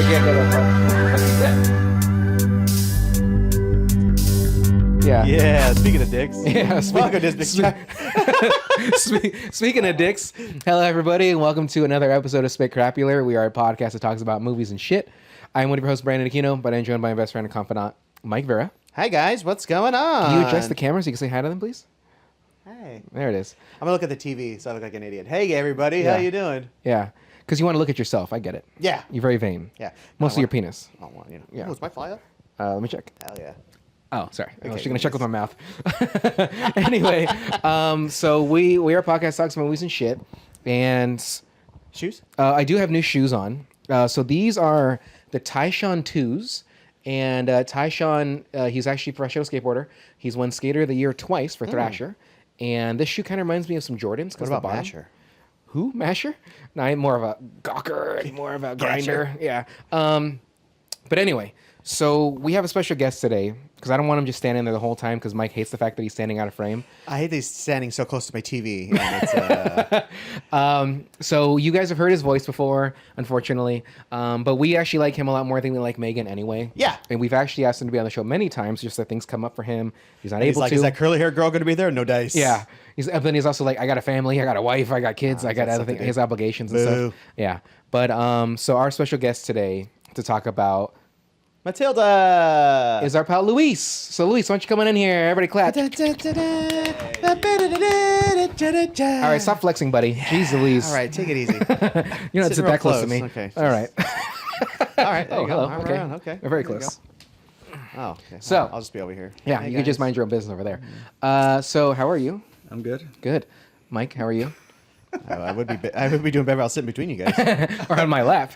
can't go that far. Yeah. Yeah, speaking of dicks. Yeah, Welcome to this big Speaking of dicks, hello everybody, and welcome to another episode of Specrapular. We are a podcast that talks about movies and shit. I'm one of your hosts, Brandon Aquino, but I'm joined by my best friend and confidant, Mike Vera. Hi guys, what's going on? Can you adjust the camera so you can say hi to them, please? Hey. There it is. I'm gonna look at the TV so I look like an idiot. Hey everybody, Yeah. how you doing? Yeah, because you want to look at yourself. I get it. Yeah. You're very vain. Yeah. Mostly your penis. I don't want, you know. Yeah. Oh, is my fly up? Let me check. Hell yeah. Oh, sorry. I was Okay, going to check with my mouth. Anyway, so we are a podcast talks about movies and shit. And Shoes? I do have new shoes on. So these are the Taishan 2s. And Taishan, he's actually a professional skateboarder. He's won Skater of the Year twice for Thrasher. And this shoe kind of reminds me of some Jordans. What about Masher? Who? Masher? No, I'm more of a gawker, more of a grinder. Yeah. But anyway, so we have a special guest today because I don't want him just standing there the whole time because Mike hates the fact that he's standing out of frame. I hate these standing so close to my TV. And it's, So you guys have heard his voice before, unfortunately. But we actually like him a lot more than we like Megan anyway. Yeah. And we've actually asked him to be on the show many times just that things come up for him. He's not he's able like, to. is that curly haired girl going to be there? No dice. Yeah. Then he's also like, I got a family, I got a wife, I got kids, I got that's other things, something his obligations and Boo. stuff. Yeah. But so our special guest today to talk about Matilda is our pal Luis. So Luis, why don't you come on in here? Everybody clap. All right, stop flexing, buddy. Jeez Louise. All right, take it easy. You're not Sit sit real that close to close. me. Okay. All right. All right. There Oh, you go. hello. All Okay. right, okay. We're very There you close. go. Oh, okay. So- I'll just be over here. Yeah, Hey, you can just guys. mind your own business over there. So how are you? I'm good. Good. Mike, how are you? I would be doing better. I'll sit in between you guys. Or on my lap.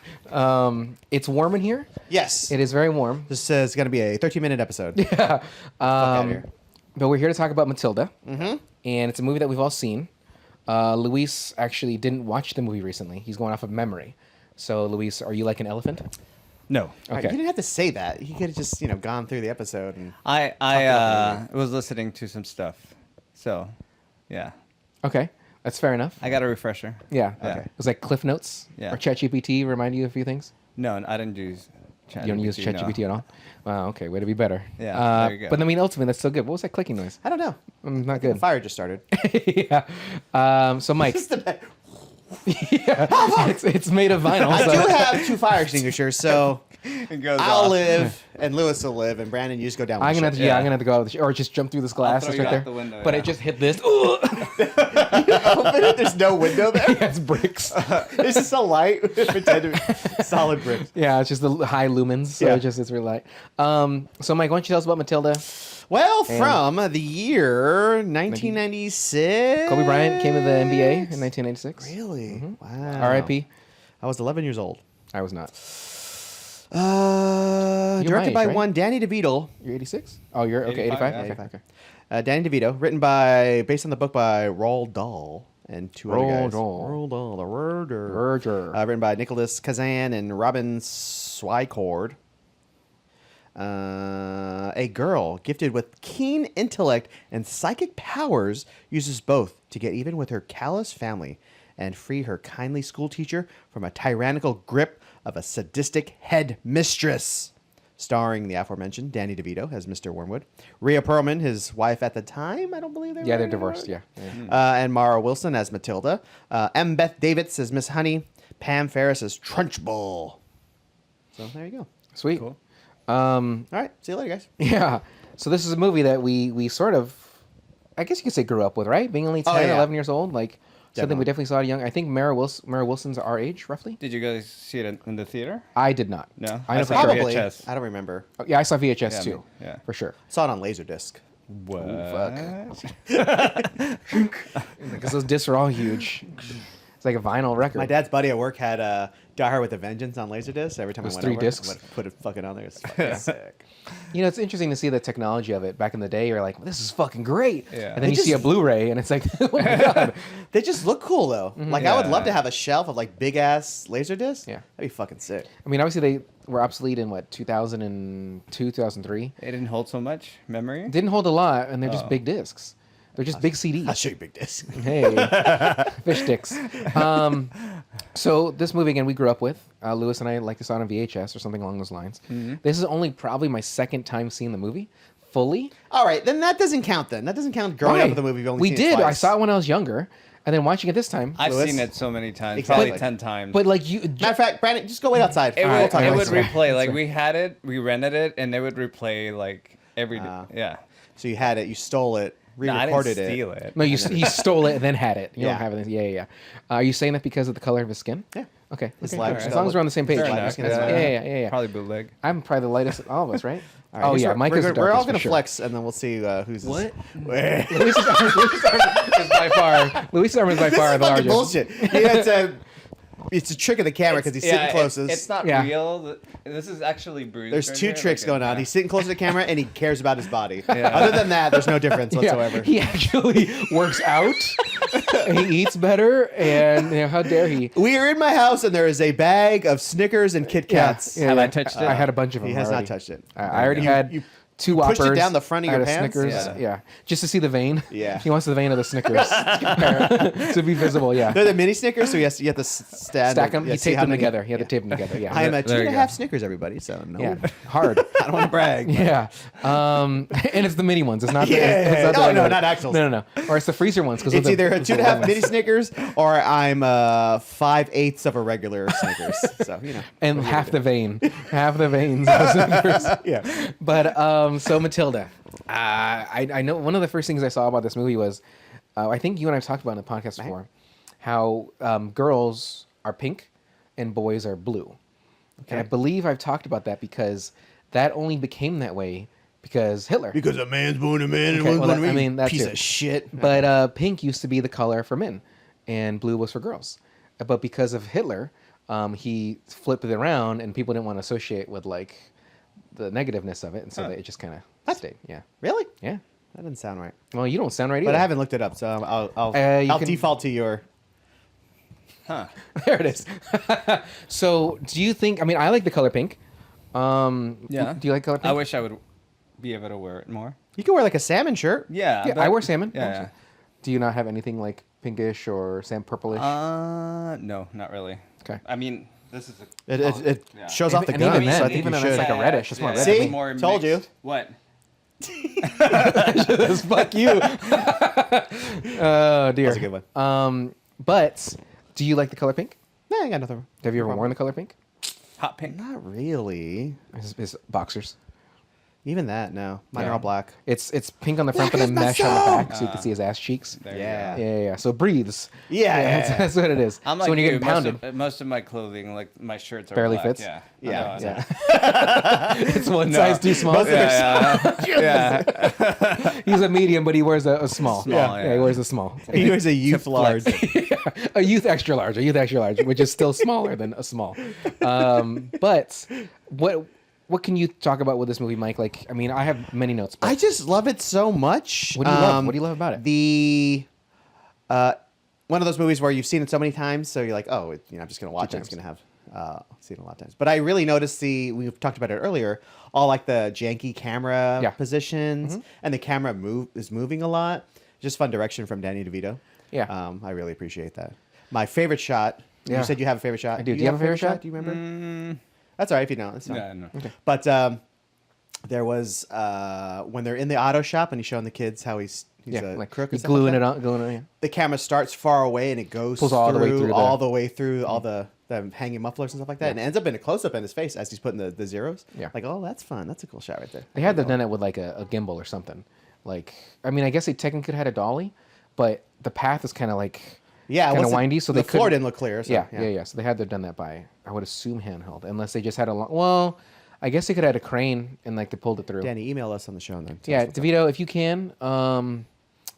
It's warm in here. Yes. It is very warm. This is going to be a 13-minute episode. Yeah. outta here. But we're here to talk about Matilda. Mm-hmm. And it's a movie that we've all seen. Luis actually didn't watch the movie recently. He's going off of memory. So, Luis, are you like an elephant? No. All right, Okay. you didn't have to say that. You could have just, gone through the episode. And I was listening to some stuff. So, yeah. Okay. That's fair enough. I got a refresher. Yeah. Okay. It was like Cliff Notes? Yeah. Or ChatGPT remind you of a few things? No, I didn't use ChatGPT. You don't use ChatGPT at all? Wow, okay. Way to be better. Yeah, there you go. But I mean, ultimately, that's still good. What was that clicking noise? I don't know. Not The good. fire just started. Yeah. So, Mike. Yeah, it's made of vinyl. I so- do have 2 fire extinguishers, so It goes I'll off. live, and Lewis will live, and Brandon, you just go down. I'm with gonna have to, shit. yeah, I'm gonna have to go out with the or just jump through this glass throw that's you right out there. the window, But yeah. it just hit this. Ooh. Open it. There's no window there. Yeah, it's bricks. It's just a light. Pretend to be solid bricks. Yeah, it's just the high lumens. So Yeah. it's really light. So Mike, why don't you tell us about Matilda? Well, from the year 1996. Kobe Bryant came to the NBA in 1996. Really? Wow. R.I.P. I was 11 years old. I was not. You're Directed my by age, right? one Danny Devito. You're 86. Oh, you're okay. 85. 85, Okay. 85. Okay. Danny DeVito, based on the book by Roald Dahl and 2 other Roald guys. Dahl. Roald Dahl, the Murder. Verger. Written by Nicholas Kazan and Robin Swycord. A girl gifted with keen intellect and psychic powers uses both to get even with her callous family and free her kindly schoolteacher from a tyrannical grip of a sadistic head mistress. Starring the aforementioned Danny DeVito as Mr. Wormwood, Rhea Perlman, his wife at the time, I don't believe they were. Yeah, they're divorced. Yeah. Yeah. And Mara Wilson as Matilda, Embeth Davidz as Miss Honey, Pam Ferris as Trunchbull. So there you go. Sweet. Cool. All right, see you later, guys. Yeah. So this is a movie that we sort of, I guess you could say, grew up with, right? Being only 10, Oh, yeah. 11 years old, like something we Definitely. definitely saw at young. I think Mara Wilson's our age, roughly. Did you guys see it in the theater? I did not. No? I know I for saw sure. Probably. VHS. I don't remember. Oh, yeah, I saw VHS Yeah, too. me- yeah. For sure. Saw it on Laserdisc. What? Because those discs are all huge. It's like a vinyl record. My dad's buddy at work had Die Hard with a Vengeance on Laserdisc. Every time Those I went 3 over, discs? I would put it fucking on there. It's fucking sick. You know, it's interesting to see the technology of it. Back in the day, you're like, well, this is fucking great. Yeah. And then They you see a just- Blu-ray, and it's like, oh my god. They just look cool though. Like I would Yeah. love to have a shelf of like big ass Laserdiscs. Yeah. That'd be fucking sick. I mean, obviously they were obsolete in what 2002, 2003. It didn't hold so much memory. Didn't hold a lot, and they're just Oh. big discs. They're just big CDs. I'll show you big disc. Hey, fish sticks. So this movie again, we grew up with. Lewis and I like this on VHS or something along those lines. This is only probably my second time seeing the movie fully. All right, then that doesn't count. Then that doesn't count. Growing up with the movie, you've only we seen did. It I twice. saw it when I was younger, and then watching it this time. I've Lewis? seen it so many times, Exactly. probably 10 times. But like you, Matter of fact, Brandon, just go wait outside. it Alright, would, alright, it would that's right. replay. Like That's we had it, we rented it, and it would replay like every day. Yeah. So you had it, you stole it, No, I didn't re-recorded steal it. it. no, he stole it and then had it. You Yeah. don't have it. Yeah. Are you saying that because of the color of his skin? Yeah. Okay. His okay. light As skin. long as we're on the same page. Fair Yeah, enough. yeah. Probably bootleg. I'm probably the lightest of all of us, right? All right, Oh here's yeah, what- Mike we're, is the gonna- we're all darkest gonna for sure. flex, and then we'll see who's What? Where? Luis's arm is by far. Luis's arm is by This far is the fucking largest. bullshit. it's a trick of the camera because he's sitting closest. It's not Yeah. real. This is actually bruised. There's right two here, tricks like going on. yeah. He's sitting close to the camera and he cares about his body. Yeah. Other than that, there's no difference Yeah, whatsoever. he actually works out. He eats better, and how dare he? We are in my house and there is a bag of Snickers and Kit Kats. Yeah, Have I touched it? I had a bunch of them. He has already. not touched it. I already You- had you two pushed it Whoppers. down the front of I had your a pants? Snickers. Yeah. Just to see the vein. Yeah. He wants the vein of the Snickers to be visible. Yeah. They're the mini Snickers, so you have to stand. Stack them. yeah, You see tape how them many- together. You have yeah. to tape them together. Yeah. I am at There you 2.5 go. Snickers, everybody. So no, Yeah. Hard. I don't want to brag. Yeah. And it's the mini ones. It's not the. Yeah. It's not the No, regular- not actuals. No. Or it's the freezer ones. It's either a 2.5 mini Snickers or I'm 5/8 of a regular Snickers. So you know. And half the vein. Half the veins of Snickers. Yeah. But so Matilda, I know one of the first things I saw about this movie was, I think you and I have talked about in the podcast before, how girls are pink and boys are blue. And I believe I've talked about that because that only became that way because Hitler. Because a man's born a man and Okay, one's well, born a I man. mean, that Piece too. of shit. But pink used to be the color for men, and blue was for girls. But because of Hitler, he flipped it around, and people didn't want to associate with like the negativeness of it, and so it just kind of stayed. Yeah, Really? yeah. That doesn't sound right. Well, you don't sound right either. But I haven't looked it up, so I'll You I'll can- default to your. Huh. There it is. So, do you think? I mean, I like the color pink. Yeah. Do you like color pink? I wish I would be able to wear it more. You can wear like a salmon shirt. Yeah. Yeah, but- I wear salmon. Yeah. Do you not have anything like pinkish or sand purplish? No, not really. Okay. I mean, this is a. It Yeah. shows off the And gun. even then- so I think even you then it's should. like a reddish. It's more reddish. See? It's more Told you. mixed. What? Fuck you. Oh dear. That's a good one. But do you like the color pink? Nah, I got nothing. Have you ever worn the color pink? Hot pink. Not really. His boxers. Even that, no. Mine Yeah. are all black. It's pink on the front, Black but then is mesh my on the soul. back, so you can see his ass cheeks. There Yeah. you go. Yeah. So it breathes. Yeah. That's what it is. I'm so like when you're you, getting pounded, most of my clothing, like my shirts, are Barely black. fits? Yeah. Yeah, I know, yeah. it's one No. size too small. Most of Yeah. Yeah. He's a medium, but he wears a small. Small, yeah, yeah. he wears a small. He wears a youth large. A youth extra large, which is still smaller than a small. But what can you talk about with this movie, Mike? Like, I mean, I have many notes. But I just love it so much. What do you love? What do you love about it? The one of those movies where you've seen it so many times, so you're like, oh, I'm just gonna watch it. It's gonna have seen it a lot of times. But I really noticed we've talked about it earlier. All like the janky camera positions, and the camera is moving a lot. Just fun direction from Danny DeVito. Yeah. I really appreciate that. My favorite shot. Yeah. You said you have a favorite shot. I do. Do you have a favorite shot? Do you remember? That's all right if you don't. That's fine. Yeah, no. But there was when they're in the auto shop and he's showing the kids how he's a like crook. he's and stuff like gluing that. it on. Gluing it on. Yeah. The camera starts far away and it goes Pulls all the way through all the way through all the hanging mufflers and stuff like that, and it ends up in a close up in his face as he's putting the zeros. Yeah. Like, oh, that's fun. That's a cool shot right there. They had to have done it with like a gimbal or something. Like, I mean, I guess they technically could have had a dolly, but the path is kind of like kind of windy, so the they floor couldn't. didn't look clear. So, Yeah. So they had to have done that by, I would assume, handheld, unless they just had a long. Well, I guess they could have had a crane and like they pulled it through. Danny, email us on the show and then. tell Yeah, us what's up. DeVito, if you can.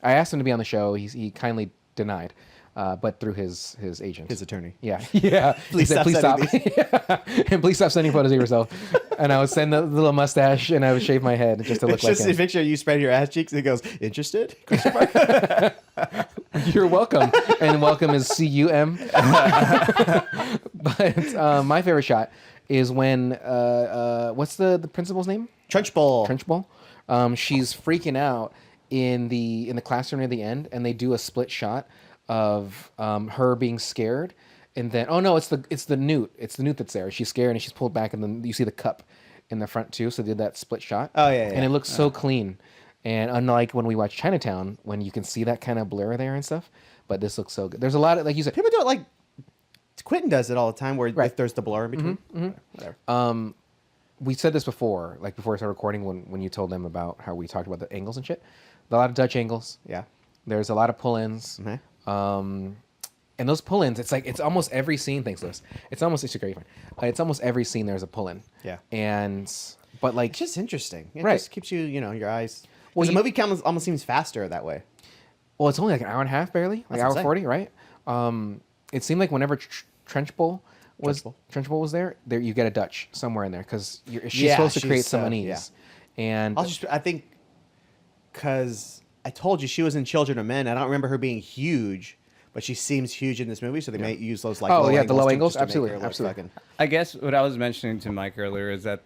I asked him to be on the show. He kindly denied, but through his agent. His attorney. Yeah, yeah. Please He said, stop please sending stop. And please stop sending photos of yourself. And I would send the little mustache and I would shave my head just to look It's like just a him. picture of you spread your ass cheeks and it goes, interested? You're welcome. And welcome is CUM. But my favorite shot is when what's the principal's name? Trench bowl. Trench Bowl. She's freaking out, in the classroom near the end, and they do a split shot of her being scared, and then oh no, it's the newt. It's the newt that's there. She's scared and she's pulled back, and then you see the cup in the front too. So they did that split shot. Oh, yeah, and yeah. it looks so clean. And unlike when we watch Chinatown, when you can see that kind of blur there and stuff, but this looks so good. There's a lot of, like you said, People do it like Quentin does it all the time, where Right. if there's the blur in between. Whatever. we said this before, like before we started recording, when you told them about how we talked about the angles and shit. A lot of Dutch angles. Yeah. There's a lot of pull-ins. Mhm. And those pull-ins, it's almost every scene. Thanks, Lewis. It's great. It's almost every scene there's a pull-in. Yeah. But like, It's just interesting. It Right. just keeps you, your eyes. Well, Well, the movie almost seems faster that way. well, it's only like an hour and a half, barely, like That's what I'm hour saying. 40, right? It seemed like whenever Trenchbull was there you get a Dutch somewhere in there because she's Yeah, supposed to create she's, some yeah. unease, and I think, because I told you she was in Children of Men. I don't remember her being huge, but she seems huge in this movie, so they may use those like Oh, low yeah, the angles low to- angles? just to make Absolutely, her look absolutely. fucking- I guess what I was mentioning to Mike earlier is that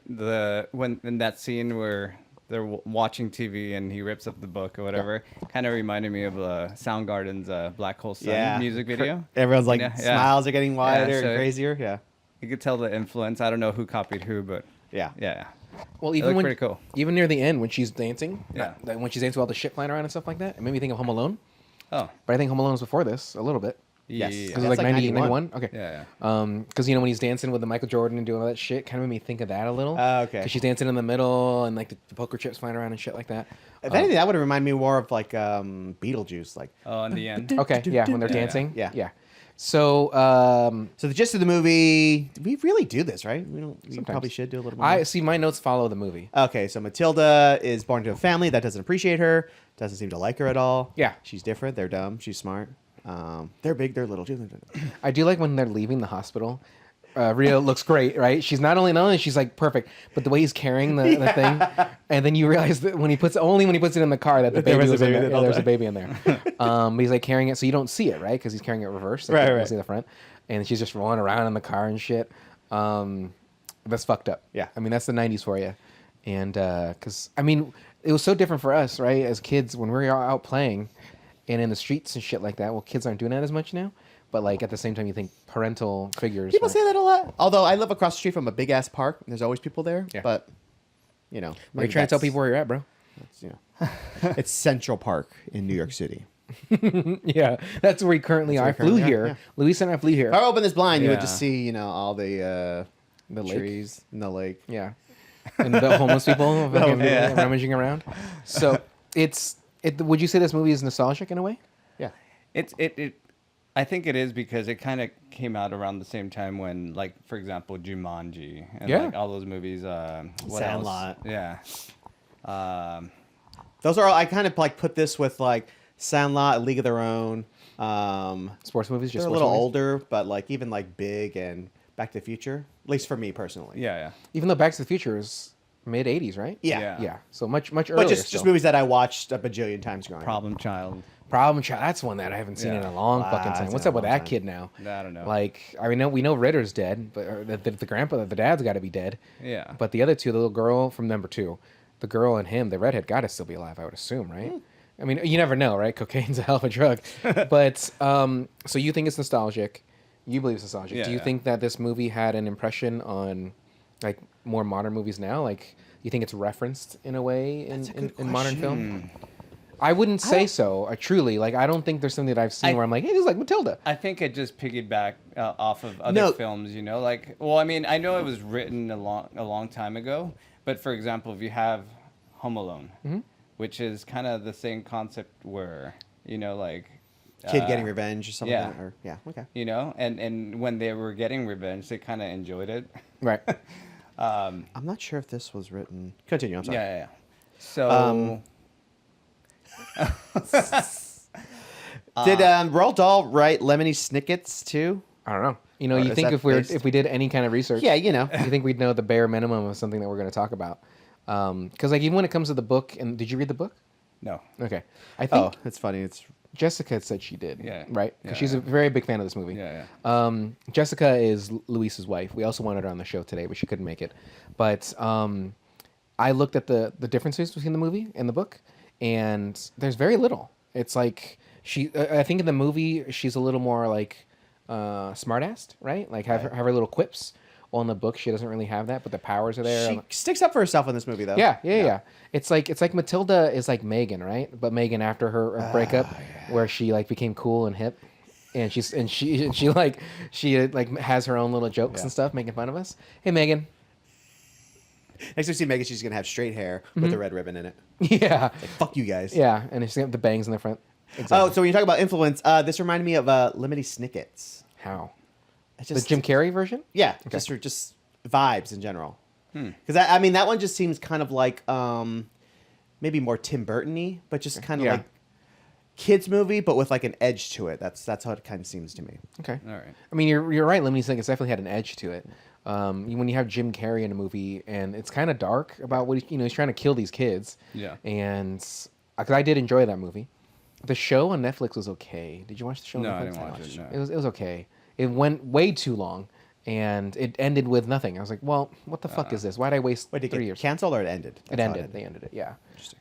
when in that scene where they're watching TV and he rips up the book or whatever, kind of reminded me of Soundgarden's "Black Hole Sun" music video. Everyone's like, Yeah. smiles are getting wider Yeah, and so- crazier. Yeah. You could tell the influence. I don't know who copied who, but Yeah. yeah. well, It even looked when pretty cool. even near the end when she's dancing, Yeah. when she's dancing with all the shit flying around and stuff like that, it made me think of Home Alone. Oh, But I think Home Alone was before this a little bit. Yes. yeah. Because That's it was like like 90, 91. 91? Okay. Yeah, Because when he's dancing with the Michael Jordan and doing all that shit, kind of made me think of that a little. Okay. Because she's dancing in the middle and like the poker chips flying around and shit like that. If anything, that would remind me more of like Beetlejuice. Like, Oh, in the end. Okay, yeah, when they're Yeah, yeah. dancing. Yeah. Yeah. So, so the gist of the movie, we really do this, right? We Sometimes. probably should do a little more. I see my notes follow the movie. Okay, so Matilda is born into a family that doesn't appreciate her, doesn't seem to like her at all. Yeah. She's different. They're dumb. She's smart. They're big. They're little. I do like when they're leaving the hospital. Rhea looks great, right? She's not only she's like perfect, but the way he's carrying the thing, and then you realize that when he puts it in the car that the There baby was a was in baby there. the Yeah, whole there's a time. baby in there. But he's like carrying it, so you don't see it, right? Because he's carrying it reversed. So Right, you don't right. see the front, and she's just rolling around in the car and shit. That's fucked up. Yeah. I mean that's the '90s for you, and because it was so different for us, right? As kids when we were out playing, and in the streets and shit like that. Well, kids aren't doing that as much now. But like at the same time, you think parental figures. People are- say that a lot. Although I live across the street from a big ass park, and there's always people there. Yeah. But Are you maybe trying to tell that's- people where you're at, bro? it's Central Park in New York City. Yeah, that's where we currently are. I where we flew currently are, here. yeah. Luis and I flew here. If I open this blind, you would Yeah. just see, all the lake? trees in the lake. Yeah, and the homeless people fucking yeah. rummaging around. So would you say this movie is nostalgic in a way? Yeah. It I think it is because it kind of came out around the same time when, like, for example, Jumanji and Yeah. like all those movies. What Sandlot. else? Yeah. Those are all, I kind of like put this with like Sandlot, A League of Their Own. Sports movies, just They're a sports little movies? older, but like even like Big and Back to the Future, at least for me personally. Yeah. Even though Back to the Future is mid '80s, right? Yeah. Yeah. Yeah. So much earlier. But just still. movies that I watched a bajillion times growing up. Problem Child. Problem Child. That's one that I haven't seen Yeah. in a long Wow, fucking it's time. been What's a up with long that time. kid now? I don't know. Like, we know Ritter's dead, but the grandpa, the dad's got to be dead. Yeah. But the other two, the little girl from number 2, the girl and him, the redhead, got to still be alive, I would assume, right? I mean, you never know, right? Cocaine's a hell of a drug. But so you think it's nostalgic? You believe it's nostalgic? Yeah, Do you yeah. think that this movie had an impression on like more modern movies now? Like, you think it's referenced in a way in modern film? I wouldn't say so. Truly, like, I don't think there's something that I've seen where I'm like, hey, this is like Matilda. I think it just piggybacked off of other No. films, like, well, I mean, I know it was written a long time ago, but for example, if you have Home Alone, which is kind of the same concept where, like, Kid getting revenge or something yeah. like that. Or, yeah, okay. and when they were getting revenge, they kind of enjoyed it. Right. I'm not sure if this was written. Continue, I'm sorry. Yeah. So, Did Roald Dahl write Lemony Snicket's too? I don't know. You Or you is think that based- if we did any kind of research, Yeah, you think we'd know the bare minimum of something that we're going to talk about? Because like even when it comes to the book, and did you read the book? no. Okay, I think Oh, it's funny. It's Jessica said she did. Yeah. Right. Because Yeah, she's a yeah. very big fan of this movie. Yeah. Jessica is Luis's wife. We also wanted her on the show today, but she couldn't make it. But I looked at the differences between the movie and the book, and there's very little. It's like I think in the movie she's a little more like smartass, right? Like have her little quips. Well, in the book she doesn't really have that, but the powers are there. She sticks up for herself in this movie, though. Yeah. It's like Matilda is like Megan, right? But Megan after her breakup, where she like became cool and hip, and she has her own little jokes and stuff, making fun of us. Hey, Megan. Next time we see Megan, she's gonna have straight hair with a red ribbon in it. Yeah. Like, fuck you guys. Yeah, and she's got the bangs in the front. Exactly. Oh, so when you talk about influence, this reminded me of Lemony Snicket's. How? It's The Jim Carrey version? Yeah, just vibes in general. Because I mean, that one just seems kind of like maybe more Tim Burton-y, but just kind of like kids movie, but with like an edge to it. That's how it kind of seems to me. Okay. All right. I mean, you're right. Lemony Snicket's definitely had an edge to it. When you have Jim Carrey in a movie, and it's kind of dark about what he's trying to kill these kids. Yeah. And because I did enjoy that movie, the show on Netflix was okay. Did you watch the show? No, on Netflix? I didn't watch it. No. It was okay. It went way too long, and it ended with nothing. I was like, well, what the fuck is this? Why'd I waste Wait, did it 3 get years? canceled or it ended? It That's how ended. They ended it. Yeah. Interesting.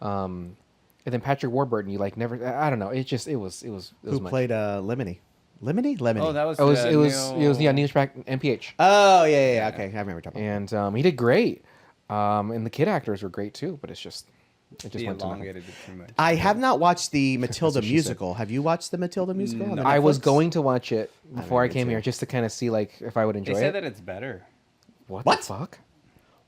And then Patrick Warburton, you like never. I don't know. It was. Who much. played Lemony? Lemony? Oh, that was. It was Neil Strauss, NPH. Oh, yeah. Okay, I remember talking about And he did great. And the kid actors were great too, but it just He went to nothing. elongated it too much. I have not watched the Matilda what she musical. Have you watched the Matilda musical? on I was Netflix? going to watch it before I me came too. here just to kind of see like if I would enjoy They say it. that it's better. What What? the fuck?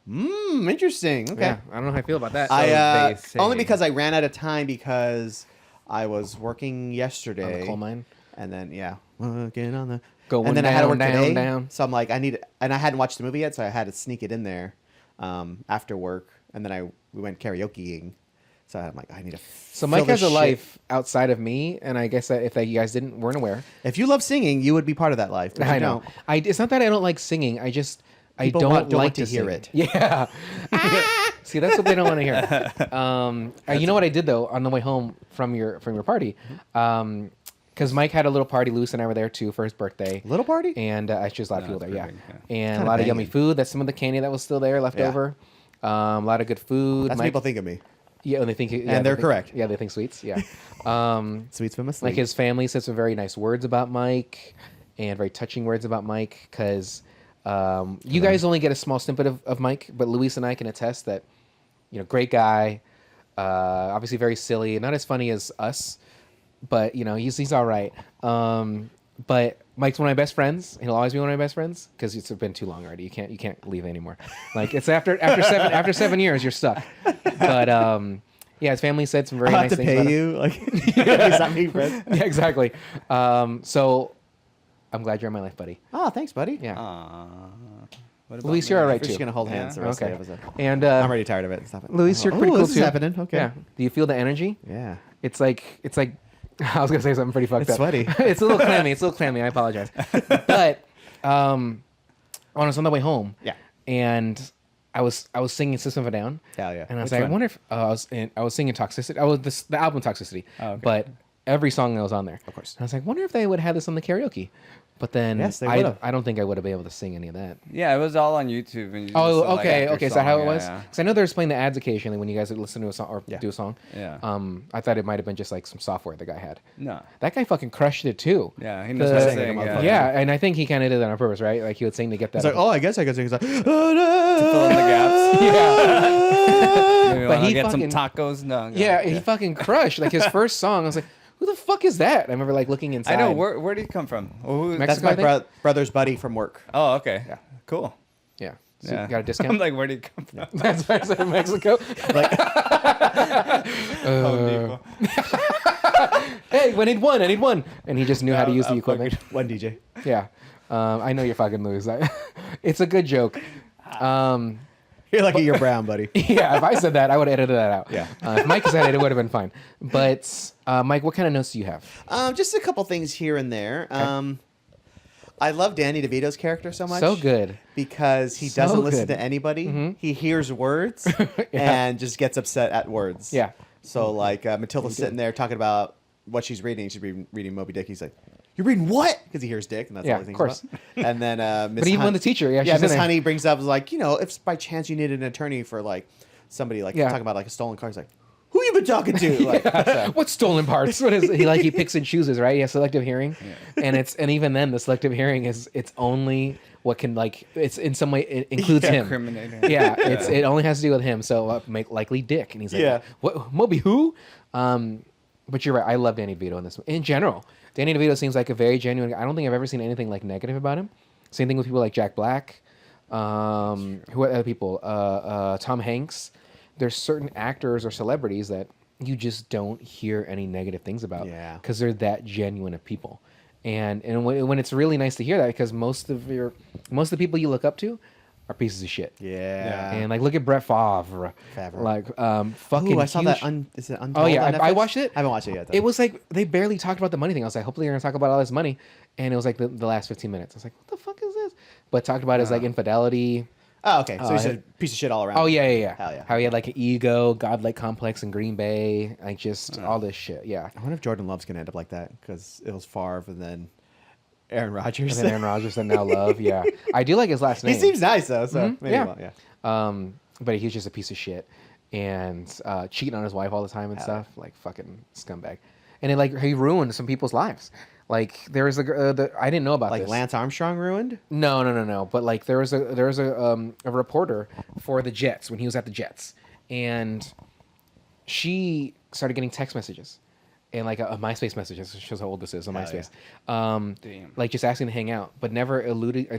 Interesting. Okay. Yeah, I don't know how I feel about that. I they say. only because I ran out of time because I was working On yesterday. the coal mine. And then working on the Going and then I had to work down, today. down. So I'm like, and I hadn't watched the movie yet, so I had to sneak it in there after work, and then we went karaokeing. So I'm like, I need to. So Mike fill this has a shit. life outside of me, and I guess that if you guys weren't aware, If you love singing, you would be part of that life. But I you know. don't. It's not that I don't like singing. I just People don't don't like want to sing. hear it. Yeah. See, that's what they don't want to hear. You know what I did though on the way home from your party, because Mike had a little party. Luce and I were there too for his birthday. Little party? And just a lot of people there. pretty Yeah. big, yeah. And Kinda a lot of yummy banging. food. That's some of the candy that was still there left Yeah. over. A lot of good food. That's what Mike, people think of me. Yeah, and they think. Yeah, And they're they think- correct. Yeah, they think sweets. Yeah. Sweets from a Like sleep. his family said some very nice words about Mike, and very touching words about Mike. Because you guys only get a small snippet of Mike, but Luis and I can attest that, great guy. Obviously very silly, not as funny as us, but he's all right. But Mike's one of my best friends. He'll always be one of my best friends because it's been too long already. You can't leave anymore. Like it's after 7 years you're stuck. But yeah, his family said some very I'll nice have to things about pay him. you. Like, is that me, Fred? Yeah, exactly. So I'm glad you're in my life, buddy. Oh, thanks, buddy. Yeah. What about Luis, me? you're all right We're too. just gonna hold hands the rest Okay. of the episode. And I'm already tired of it. Stop it. Luis, you're Oh, pretty cool this too. is happening. Okay. Yeah. Do you feel the energy? Yeah. It's like I was gonna say something pretty fucked It's up. sweaty. It's a little clammy. I apologize. But I was on the way home. Yeah. And I was singing System of a Down. Yeah, yeah. And I was Which like, one? I wonder if I was singing Toxicity. The album Toxicity. Oh, okay. But every song that was on there. Of course. And I was like, wonder if they would have this on the karaoke. But then Yes, they I would've. don't think I would have been able to sing any of that. Yeah, it was all on YouTube. And you just Oh, select okay, your okay. Is that how it song, was? yeah, Because I know they were playing the ads occasionally when you guys would listen to a song or Yeah. do a song. Yeah. I thought it might have been just like some software the guy had. No. That guy fucking crushed it too. Yeah, he knows The- how to Singing sing. a Yeah. Yeah, and I think he kind of did that on purpose, right? Like he would sing to get that. It's like, oh, I guess I could sing. It's like, Fill in the gaps. yeah, Maybe But I'll he get some fucking- tacos. No. yeah. He fucking crushed. Like his first song, I was like, who the fuck is that? I remember like looking inside. I know. Where did he come from? Oh, who- Mexico, That's my I think? brother's buddy from work. Oh, okay. Yeah. Cool. Yeah. So Yeah. you got a discount. I'm like, where did he come from? That's why I said Mexico. Home Depot. Hey, I need one. And he just knew how to use the I'll equipment. One DJ. Yeah. I know you're fucking loose. It's a good joke. You're lucky you're brown, buddy. Yeah, if I said that, I would have edited that out. Yeah. If Mike said it would have been fine. But, Mike, what kind of notes do you have? Just a couple things here and there. I love Danny DeVito's character so much. So good. Because he So doesn't listen good. to anybody. Mhm. He hears words and just gets upset at words. Yeah. So, like, Matilda's sitting there talking about what she's reading. She's reading Moby Dick. He's like, "You're reading what?" Because he hears Dick, and that's Yeah, all he of thinks course. about. And then Miss But even when the teacher, yeah, she's in Miss there. Honey brings up, like, if by chance you needed an attorney for, like, somebody, like, Yeah. talking about, like, a stolen car. He's like, who you been talking to? Like, What stolen parts? What is he like? He picks and chooses, right? He has selective hearing, and even then, the selective hearing is it's only what can like it's in some way it includes him. Incriminating. Yeah, it only has to do with him. So make likely Dick, and he's like, what Moby who? But you're right. I love Danny DeVito in this. In general, Danny DeVito seems like a very genuine. I don't think I've ever seen anything like negative about him. Same thing with people like Jack Black. Who are other people? Tom Hanks. There's certain actors or celebrities that you just don't hear any negative things about because they're that genuine of people. And when it's really nice to hear that because most of the people you look up to are pieces of shit. Yeah. And like look at Brett Favre. Like fucking Ooh, I saw huge... that. Is it Untold? Oh yeah, on I Netflix? watched it. I haven't watched it yet. Though. It was like they barely talked about the money thing. I was like, hopefully they're gonna talk about all this money. And it was like the last 15 minutes. I was like, what the fuck is this? But talked about his like infidelity. Oh, okay. So he's a piece of shit all around. Oh yeah. Hell yeah. How he had like an ego, godlike complex in Green Bay, like just all this shit. Yeah. I wonder if Jordan Love's gonna end up like that because it was Favre and then Aaron Rodgers. And then Aaron Rodgers and now Love. Yeah. I do like his last name. He seems nice though, so maybe Yeah. well, yeah. But he's just a piece of shit and cheating on his wife all the time and stuff. Like fucking scumbag. And it like he ruined some people's lives. Like there was I didn't know about Like this. Lance Armstrong ruined? No. But like there was a reporter for the Jets when he was at the Jets, and she started getting text messages, and like a MySpace message. This shows how old this is on MySpace. Damn. Like just asking to hang out, but never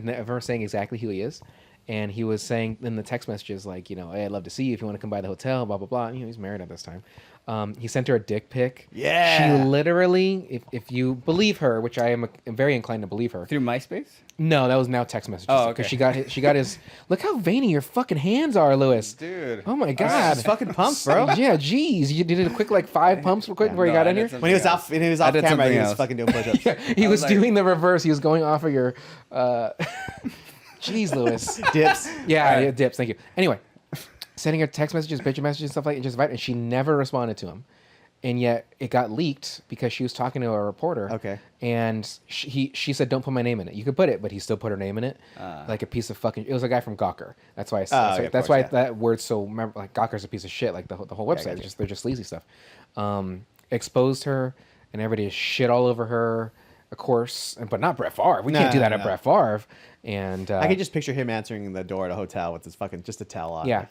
never saying exactly who he is. And he was saying in the text messages, like, hey, I'd love to see you if you want to come by the hotel, blah, blah, blah. And, he's married at this time. He sent her a dick pic. Yeah. She literally, if you believe her, which I am very inclined to believe her. Through MySpace? No, that was now text messages. Oh, okay. Because she got his, look how veiny your fucking hands are, Lewis. Dude. Oh, my God. Just fucking pumps, bro. Yeah, geez. You did a quick, like, 5 pumps real quick before you got in here? When he was off camera, he was fucking doing push-ups. He was doing the reverse. He was going off of your... Jeez, Lewis. Dips. Yeah, dips. Thank you. Anyway, sending her text messages, picture messages, stuff like that, and she never responded to him. And yet it got leaked because she was talking to a reporter. Okay. And she said, "Don't put my name in it. You could put it," but he still put her name in it, like a piece of fucking. It was a guy from Gawker. That's why. That's why that word's so. Like Gawker's a piece of shit. Like the whole website. They're just sleazy stuff. Exposed her, and everybody just shit all over her. Of course, but not Brett Favre. We can't do that at Brett Favre. And I can just picture him answering the door at a hotel with his fucking just a towel on. Yeah.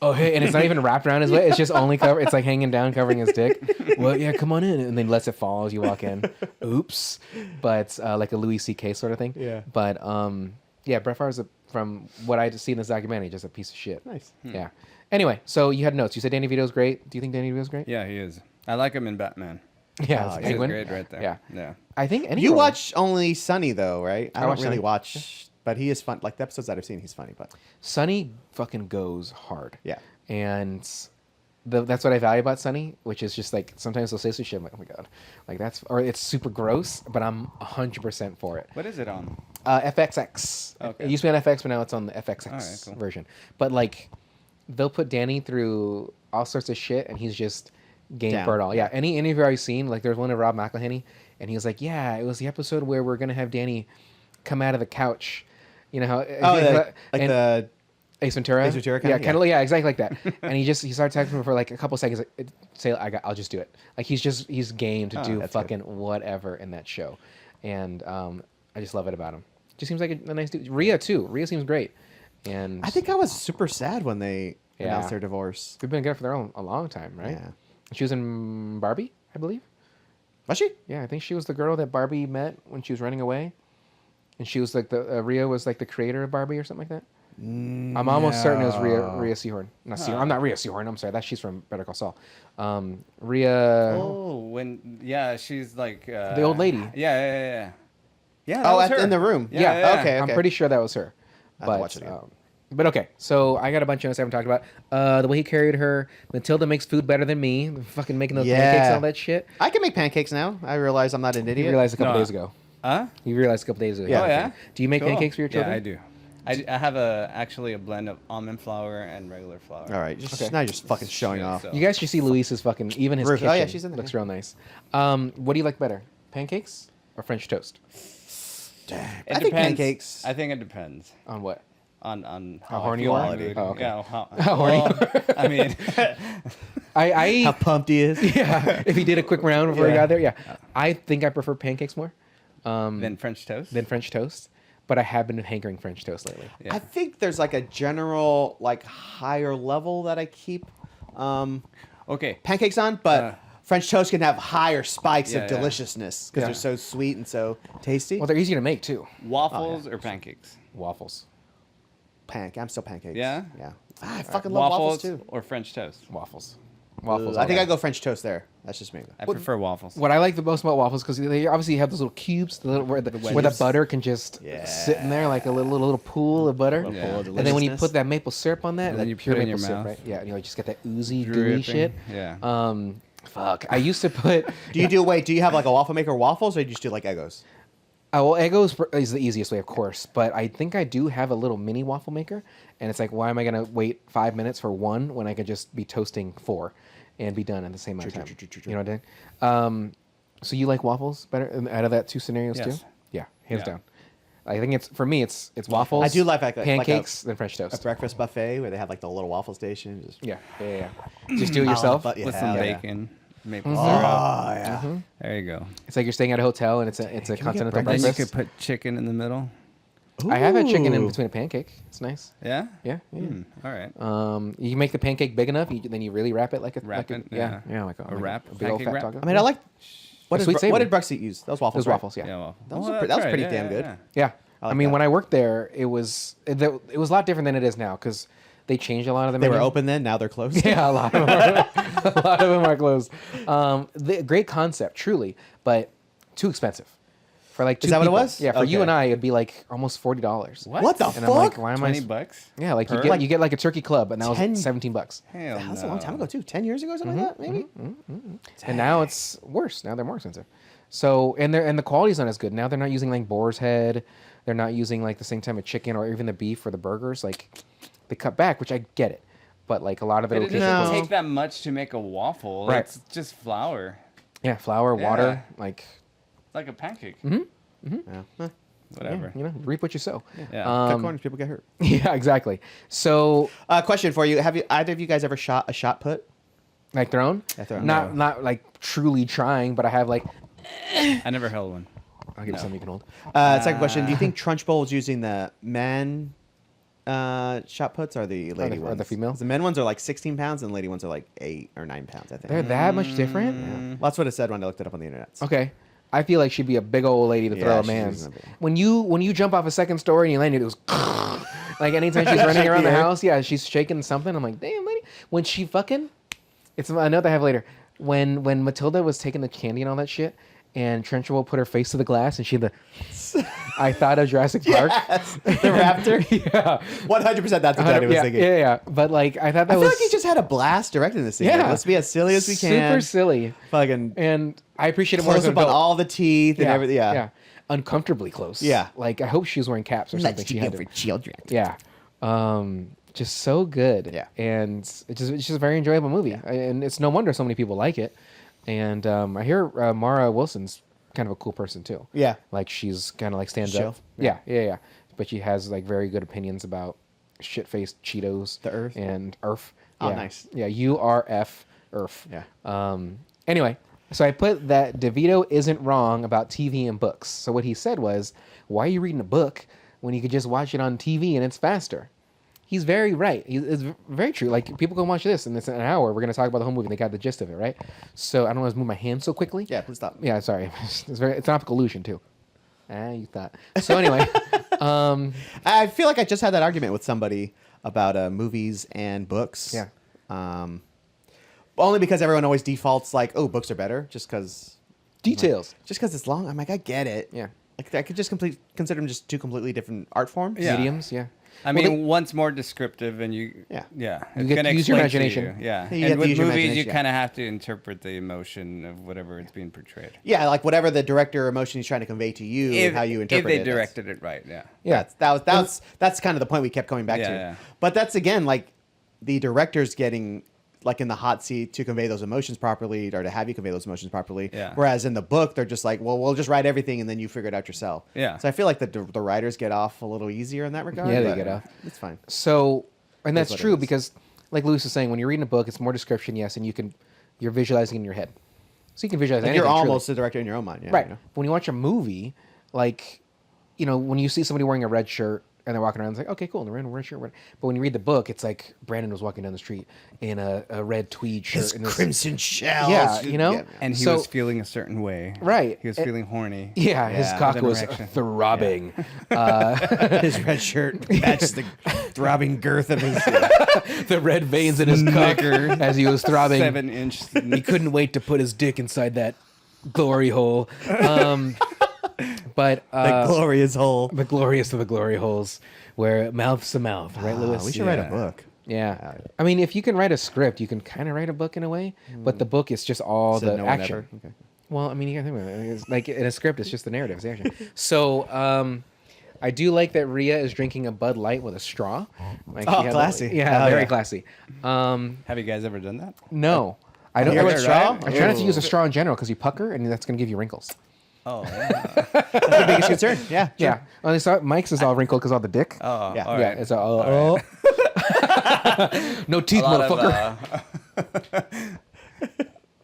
Oh, hey, and it's not even wrapped around his waist. It's just only covered. It's like hanging down, covering his dick. Well, yeah, come on in, and then lets it fall as you walk in. Oops. But like a Louis C.K. sort of thing. Yeah. But yeah, Brett Favre's from what I just see in this documentary, just a piece of shit. Nice. Yeah. Anyway, so you had notes. You said Danny DeVito's great. Do you think Danny DeVito's great? Yeah, he is. I like him in Batman. Yeah, Oh, it's yeah. He's Penguin. great right there. Yeah. Yeah. I think any You role- watch only Sunny though, right? I don't watch really Sunny. watch, but he is fun. Like the episodes that I've seen, he's funny. But Sonny fucking goes hard. yeah, And that's what I value about Sonny, which is just like sometimes they'll say some shit. I'm like, oh my God. Like or it's super gross, but I'm 100% for it. What is it on? FXX. Okay. It used to be on FX, but now it's on the FXX All right, cool. version. But like, they'll put Danny through all sorts of shit, and he's just game Down. for it all. Yeah. Any interview I've seen, like there's one of Rob McElhenney, and he was like, yeah, it was the episode where we're gonna have Danny come out of the couch. You know how? the Ace Ventura. Ace Ventura yeah, kinda? kind of. Yeah, exactly like that. And he started talking for like a couple seconds. Like, say, I'll just do it. Like he's game to do that's fucking whatever in that show, and I just love it about him. Just seems like a nice dude. Rhea too. Rhea seems great. And I think I was super sad when they Yeah. announced their divorce. they've been together for a long time, right? Yeah. She was in Barbie, I believe. Was she? Yeah, I think she was the girl that Barbie met when she was running away, and she was like Rhea was like the creator of Barbie or something like that. I'm almost certain it was Rhea Seehorn. Not Seehorn. I'm not Rhea Seehorn. I'm sorry. She's from Better Call Saul. Rhea. Oh, she's like The old lady. Yeah. Yeah. That Oh, was her. in the room. Yeah. Okay. I'm pretty sure that was her. I have to But watch it again. but okay. So I got a bunch of notes I haven't talked about. The way he carried her. Matilda makes food better than me. Fucking making those pancakes and all that shit. I can make pancakes now. I realize I'm not an You idiot. realized a couple No. days ago. Huh? You realized a couple days ago. Yeah. Oh, yeah? Do you make Cool. pancakes for your children? Yeah, I do. I have actually a blend of almond flour and regular flour. All right, now you're just fucking showing off. So- You guys should see Luis's fucking even his Ruth. kitchen. Oh, yeah, she's in there. Looks real nice. What do you like better, pancakes or French toast? It I think depends. pancakes. I think it depends On what? on How I horny feel you in are? the mood. Oh, okay. Yeah, How horny? well, I mean, How pumped he is. yeah. If he did a quick round before he Yeah. got there, yeah. I think I prefer pancakes more Then French toast. than French toast, but I have been hankering French toast lately. Yeah. I think there's like a general like higher level that I keep Okay. pancakes on, but French toast can have higher spikes Yeah, of yeah. deliciousness because Yeah. they're so sweet and so tasty. Well, they're easy to make too. Waffles or pancakes? Waffles. I'm still pancakes. Yeah? Yeah. I fucking love waffles too. or French toast? Waffles. I think I go French toast there. That's just me. I prefer waffles. What I like the most about waffles because they obviously have those little cubes, where the butter can just sit in there like a little pool of butter. Yeah. pool of And then when you deliciousness. put that maple syrup on that, And then like you pure put it in maple your syrup, mouth. right? Yeah, and you just get that oozy, gooey Dripping. shit. Yeah. Fuck. I used to put. Do you have like a waffle maker waffles or do you just do like Eggos? Oh, well, Eggo's is the easiest way, of course. But I think I do have a little mini waffle maker, and it's like, why am I gonna wait 5 minutes for one when I could just be toasting 4, and be done at the same amount of time? True. You know what I'm saying? So you like waffles better out of that 2 scenarios Yes. too? Yeah, hands Yeah. down. I think it's for me. It's waffles. I do like a- pancakes, then French A toast. breakfast buffet where they have like the little waffle station. Just Yeah. Just do it yourself. But With yeah, some yeah. bacon, maple Oh syrup. yeah. There you go. It's like you're staying at a hotel and it's a we continental get Then you breakfast. could put chicken in the middle. I have had chicken in Ooh. between a pancake. It's nice. Yeah? Yeah. All right. You can make the pancake big enough, then you really wrap it like a Wrap like it, a, yeah. like A wrap, a big old pancake fat wrap. taco. I mean, I like. What Sweet did savory. Brexit use? Those waffles. Those right? waffles, yeah. Well, That was well, that that's was pretty right. damn Yeah, good. yeah. Yeah. I like I mean, that. when I worked there, it was a lot different than it is now because they changed a lot of them. They were open then. Now they're closed. Yeah, a lot of them are closed. Great concept, truly, but too expensive. For like 2 Is that what it people. was? Yeah, for you Okay. and I, it'd be like almost $40. What the And fuck? I'm like, why am I? 20 bucks? Yeah, like Per? you get like a turkey club, and that was 10 $17. Hell That's no. a long time ago too. 10 years ago, something like that, maybe. And now it's worse. Now they're more expensive. So and the quality's not as good. Now they're not using like boar's head. They're not using like the same type of chicken or even the beef for the burgers. Like they cut back, which I get it. But like a lot of it, But it okay, doesn't No. take that much to make a waffle. Right. It's just flour. yeah, flour, water, Yeah. like Like a pancake. Yeah. Huh. Whatever. you know, reap what you sow. Yeah. Cut corners, people get hurt. Yeah, exactly. So Question for you: have you either of you guys ever shot a shot put? like their own, At their own. not like truly trying, but I have like I never held one. I'll give you something you can hold. Second question: do you think Trunchbull is using the man shot puts or the lady or ones? the female? 'Cause the men ones are like 16 pounds and the lady ones are like 8 or 9 pounds. I think. They're that much different. Well, that's what it said when I looked it up on the internet. Okay. I feel like she'd be a big old lady to Yeah, throw a she's man's. reasonable. When you jump off a second story and you land it, it was like anytime she's running around the the air. house, yeah, she's shaking something. I'm like, damn, lady. When she fucking, it's a note I have later. When Matilda was taking the candy and all that shit, and Trenchable put her face to the glass and she had the, I thought of Jurassic Park. Yes, the raptor. Yeah. 100%. That's what I was yeah, thinking. yeah. But like, I thought that I feel was like he just had a blast directing this scene. yeah. Like, let's be as silly as we can. Super silly. Fucking And I appreciate it more close as an up on adult. all the teeth and everything. Yeah. Uncomfortably close. Yeah. Like I hope she was wearing caps or something. She had to. children. Yeah. Just so good. Yeah. And it's just a very enjoyable movie. And it's no wonder so many people like it. And I hear Mara Wilson's kind of a cool person too. Yeah. Like she's kind of like stands Chill. up. Yeah. But she has like very good opinions about shit-faced Cheetos. The Earth. And Earth. Oh, Yeah. nice. Yeah. URF Earth. Yeah. Anyway, so I put that DeVito isn't wrong about TV and books. So what he said was, why are you reading a book when you could just watch it on TV and it's faster? He's very right. It's very true. Like, people can watch this and it's an hour. We're going to talk about the whole movie. They got the gist of it, right? So I don't want to move my hand so quickly. Yeah, please stop. Yeah, sorry. It's an optical illusion, too. You thought. So anyway, I feel like I just had that argument with somebody about movies and books. Yeah. Only because everyone always defaults like, oh, books are better, just because details. it's long. I'm like, I get it. Yeah. Like I could just consider them just two completely different art forms. Yeah. Mediums, yeah. I Well, mean, one's more descriptive, and you, Yeah. it's get gonna to use your explain to imagination. you. Yeah, You have and to with use your movies, you imagination, yeah. kind of have to interpret the emotion of whatever it's being portrayed. Yeah, like whatever the director emotion he's trying to convey to you, and how you interpret if it. they directed it right, yeah. Yeah. That's kind of the point we kept coming back to. Yeah. But that's again like the director's getting like in the hot seat to convey those emotions properly or to have you convey those emotions properly. Yeah. Whereas in the book, they're just like, well, we'll just write everything and then you figure it out yourself. Yeah. So I feel like the writers get off a little easier in that regard. Yeah, they but get off. It's fine. So, and that's what it true is. because like Lewis was saying, when you're reading a book, it's more description, yes, and you're visualizing in your head, so you can visualize. Like anything, you're truly. almost the director in your own mind. Yeah, Right. You know? But when you watch a movie, like, when you see somebody wearing a red shirt and they're walking around, it's like, okay, cool, and they're wearing a red shirt. But when you read the book, it's like Brandon was walking down the street in a red tweed shirt. His and this- crimson shells. Yeah, And he So- was feeling a certain way. Right. He was feeling horny. Yeah, his cock with an was erection. throbbing. His red shirt matched the throbbing girth of his. The red veins in his cock as he was throbbing. 7-inch. He couldn't wait to put his dick inside that glory hole. But The glorious hole. the glorious of the glory holes, where mouth's to mouth, right, Lewis? We should write a Yeah. book. Yeah. I mean, if you can write a script, you can kind of write a book in a way, but the book is just all Said the no one action. ever. Okay. Well, I mean, you gotta think about it. It's like in a script, it's just the narrative, it's the action. So, I do like that Rhea is drinking a Bud Light with a straw. Like Oh, she had- classy. Yeah, Hell very yeah. classy. Have you guys ever done that? No, I don't. You ever I, tried straw? I try not to use a straw in general because you pucker, and that's gonna give you wrinkles. Oh, That's the biggest concern. Yeah. Yeah. Well, they saw Mike's is all wrinkled because all the dick. oh, Yeah. all Yeah, right. it's all. No teeth, A lot of, motherfucker.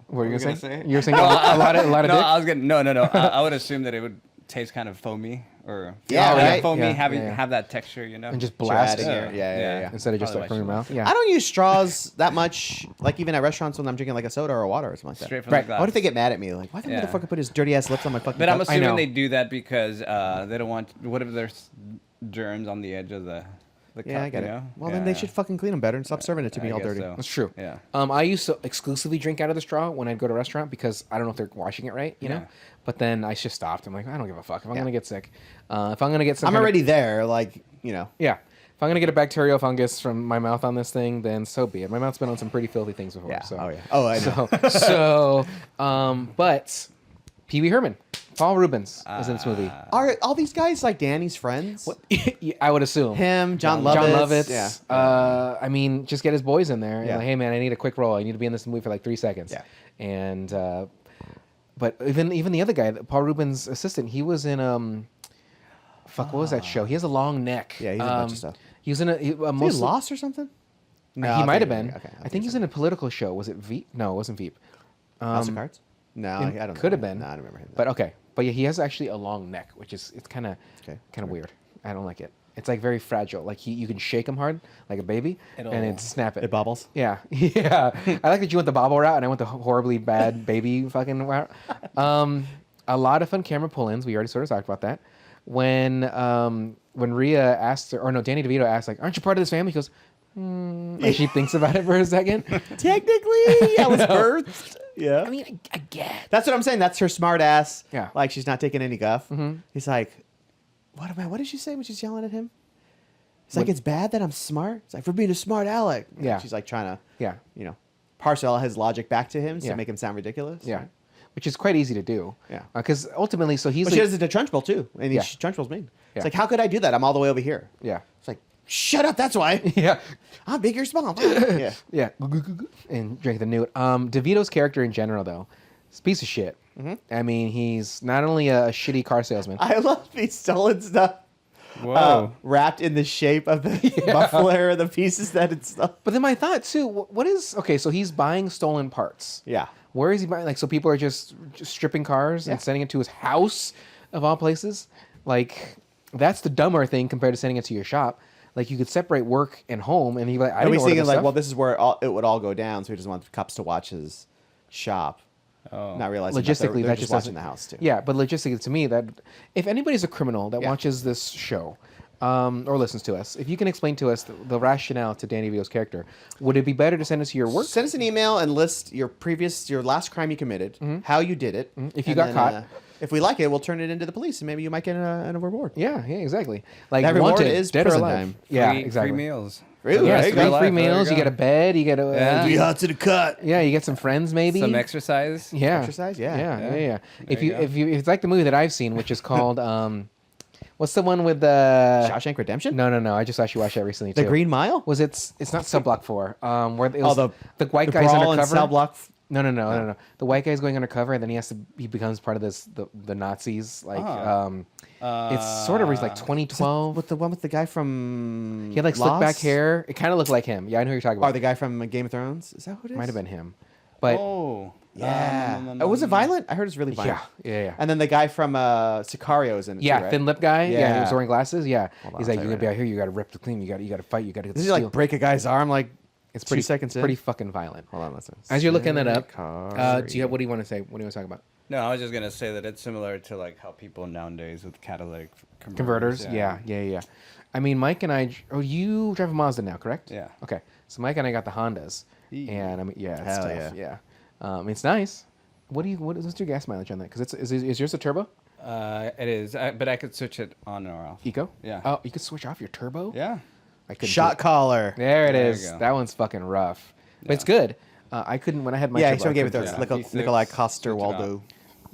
What were you you gonna gonna say? say? You were saying a lot of no, dick. I was gonna no. I would assume that it would taste kind of foamy or Yeah, right. foamy, Yeah, having yeah. have that texture, you know. And just Sure, blast adding it your- yeah. instead of just Probably like from your vegetables. mouth. Yeah. I don't use straws that much, like even at restaurants when I'm drinking like a soda or a water or something like that. Straight from Right. the glass. What if they get mad at me? Like, why the Yeah. motherfucker put his dirty ass lips on my fucking But I'm cup? I know. assuming they do that because they don't want. What if there's germs on the edge of the cup? Yeah, I get you it. know? Well, then they Yeah. should fucking clean them better and stop serving it to me I all guess dirty. so. That's true. Yeah. I used to exclusively drink out of the straw when I'd go to a restaurant because I don't know if they're washing it right, you know. Yeah. But then I just stopped. I'm like, I don't give a fuck. If I'm Yeah. gonna get sick, if I'm gonna get some, I'm kind of- already there, like, you know. yeah. If I'm gonna get a bacterial fungus from my mouth on this thing, then so be it. My mouth's been on some pretty filthy things before. Yeah. So. Oh, yeah. Oh, I know. But Pee Wee Herman, Paul Rubens is in this movie. Are all these guys like Danny's friends? Yeah, I would assume. Him, John John Lovitz. Lovitz. Yeah. I mean, just get his boys in there. Yeah. Like, hey man, I need a quick role. I need to be in this movie for like 3 seconds. Yeah. And but even the other guy, Paul Rubens' assistant, he was in what was that show? He has a long neck. Yeah, he's in a bunch of stuff. He was in a Is he mostly, Lost or something? he might have been. Okay, I think he's in a political show. Was it Veep? No, it wasn't Veep. House of Cards? No, I don't know. Could have been. No, I don't remember him. But okay. But yeah, he has actually a long neck, which is it's kind of Okay. weird. I don't like it. It's like very fragile. Like you can shake him hard like a baby, and it'd snap it. It bobbles? Yeah, yeah. I like that you went the bobble route, and I went the horribly bad baby fucking route. A lot of fun camera pull-ins. We already sort of talked about that. When Rhea asked her, or no, Danny DeVito asked, like, "Aren't you part of this family?" He goes, and she thinks about it for a second. Technically, I was birthed. Yeah. I mean, I get. That's what I'm saying. That's her smart ass. Yeah. Like she's not taking any guff. He's like, what did she say when she's yelling at him? He's like, it's bad that I'm smart. It's like, for being a smart aleck. Yeah. She's like trying to, Yeah, parcel his logic back to him Yeah. to make him sound ridiculous. yeah. Which is quite easy to do. Yeah. Because ultimately, so he's But like, she does it to Trunchbull too. And Yeah. Trunchbull's mean. Yeah. It's like, how could I do that? I'm all the way over here. yeah, It's like, shut up. That's why. yeah. I'm big, you're small. Yeah. Yeah, and drink the newt. DeVito's character in general, though, is a piece of shit. I mean, he's not only a shitty car salesman. I love these stolen stuff. Whoa. Wrapped in the shape of the muffler, the pieces that it's stuff. But then my thought too, what is okay? So he's buying stolen parts. Yeah. Where is he buying? Like, so people are just stripping cars Yeah. and sending it to his house, of all places. Like, that's the dumber thing compared to sending it to your shop. Like, you could separate work and home, and he'd be like, I And don't he's know. thinking like, well, this is where it would all go down, so he doesn't want the cops to watch his shop. Oh. Not realizing logistically, they're that just just watching doesn't- the house too. Yeah, but logistically, to me, that if anybody's a criminal that Yeah. watches this show or listens to us, if you can explain to us the rationale to Danny DeVito's character, would it be better to send us to your work? Send us an email and list your last crime you committed, how you did it. If you and got then, caught. if we like it, we'll turn it into the police, and maybe you might get a reward. Yeah, exactly. Like, That reward wanted, is dead or prison alive. time. Yeah, Free exactly. meals. Really? Yeah, There you free, go. free There you meals. You go. get a bed. You get a Yeah. Hot to the cut. yeah. You get some friends, maybe. Some exercise. Yeah. Exercise? Yeah. Yeah. If you you go. if it's like the movie that I've seen, which is called what's the one with the Shawshank Redemption. No. I just actually watched that recently The too. Green Mile. Was it's not Sub Block 4. Where it was the the white guys brawl in undercover. Cell Block. No. The white guy's going undercover, and then he becomes part of the Nazis. Like, it's sort of he's like 2012 with the one with the guy from. He had like slick Lost? back hair. It kind of looked like him. Yeah, I know who you're talking Or about. the guy from Game of Thrones. Is that who it is? Might have been him, but Yeah. Oh, was it violent? I heard it's really violent. yeah. And then the guy from Sicario is in it Yeah, too, right? thin lip guy. Yeah, he was Yeah. wearing glasses. Yeah, Hold on, he's I'll like, tell you're you gonna be right out here. You got to rip the clean. You got to fight. You got to get. Does the he like steel. break a guy's arm like It's 2 pretty seconds in? pretty fucking violent. Hold on, listen. As you're looking that up, Sicario. do you have what do you want to say? What do you want to talk about? No, I was just gonna say that it's similar to like how people nowadays with catalytic Converters. Yeah. I mean, Mike and I. Oh, you drive a Mazda now, correct? Yeah. Okay, so Mike and I got the Hondas, Yeah. and I mean, yeah, it's Hell tough. Yeah. It's nice. What's your gas mileage on that? Because is yours a turbo? It is, but I could switch it on or off. Eco? Yeah. Oh, you could switch off your turbo? Yeah. I couldn't Shot collar. There it There you is. go. That one's fucking rough. But it's good. I couldn't, when I had my Yeah, turbo. he still gave it to to us. Yeah. Nikolai V6, Coster switch it Waldo.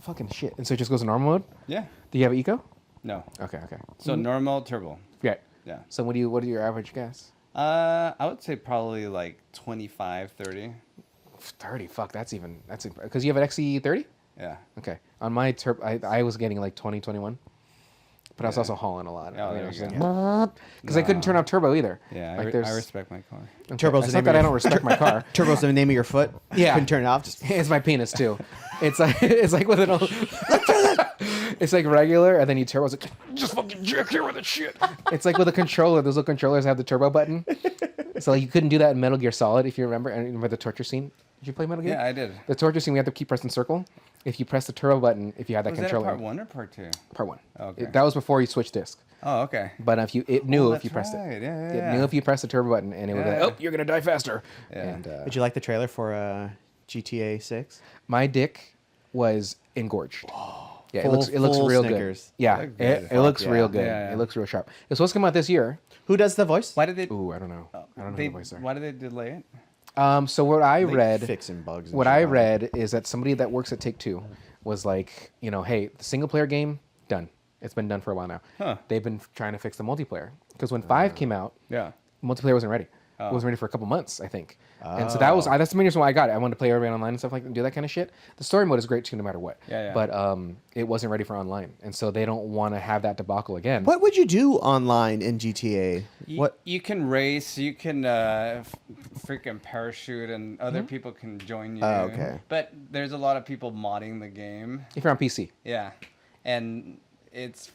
Fucking shit. And so it just goes in normal mode? Yeah. Do you have eco? No. Okay. So normal turbo. Yeah. Yeah. So what are your average gas? I would say probably like 25, 30. 30. Fuck, because you have an XE30? Yeah. Okay. On my turbo, I was getting like 20, 21. But I was Yeah. also hauling a lot. Oh, there Because you go. I couldn't turn off turbo either. Yeah. Like I respect my car. Okay. Turbo's It's the not name that of I your- don't respect my car. Turbo's the name of your foot. Yeah. Couldn't turn it off. Just It's my penis too. It's like with an old. It's like regular, and then you turbo. It's like just fucking jack here with the shit. It's like with a controller. Those little controllers have the turbo button. So like, you couldn't do that in Metal Gear Solid if you remember. And remember the torture scene? Did you play Metal Gear? Yeah, I did. The torture scene, we had to keep pressing circle. If you press the turbo button, if you had that Was that controller. part 1 or part 2? Part 1. Okay. That was before you switched disc. Oh, okay. But it knew if that's you pressed right. it. Yeah, It knew if you pressed the turbo button, and it would be like, Yeah. oh, you're gonna die faster. Yeah. And Did you like the trailer for GTA 6? my dick was engorged. Yeah, Full- it looks full real Snickers. good. Yeah, Look good. it looks Yeah. real good. Yeah. It looks real sharp. It's supposed to come out this year. Who does the voice? Why did they? Ooh, I don't know. I don't know they who the voice are. why did they delay it? So what I read, Fixing bugs. and what shit I on it. read is that somebody that works at Take-Two was like, hey, the single player game done. It's been done for a while now. Huh. They've been trying to fix the multiplayer because when 5 came out, Yeah. multiplayer wasn't ready. Oh. It wasn't ready for a couple months, I think. And so that's the main reason why I got it. I wanted to play everybody online and stuff like that and do that kind of shit. The story mode is great too, no matter what. Yeah. But it wasn't ready for online, and so they don't want to have that debacle again. What would you do online in GTA? What? You can race, you can freaking parachute, and other people can join you. Oh, okay. But there's a lot of people modding the game. If you're on PC. Yeah, and it's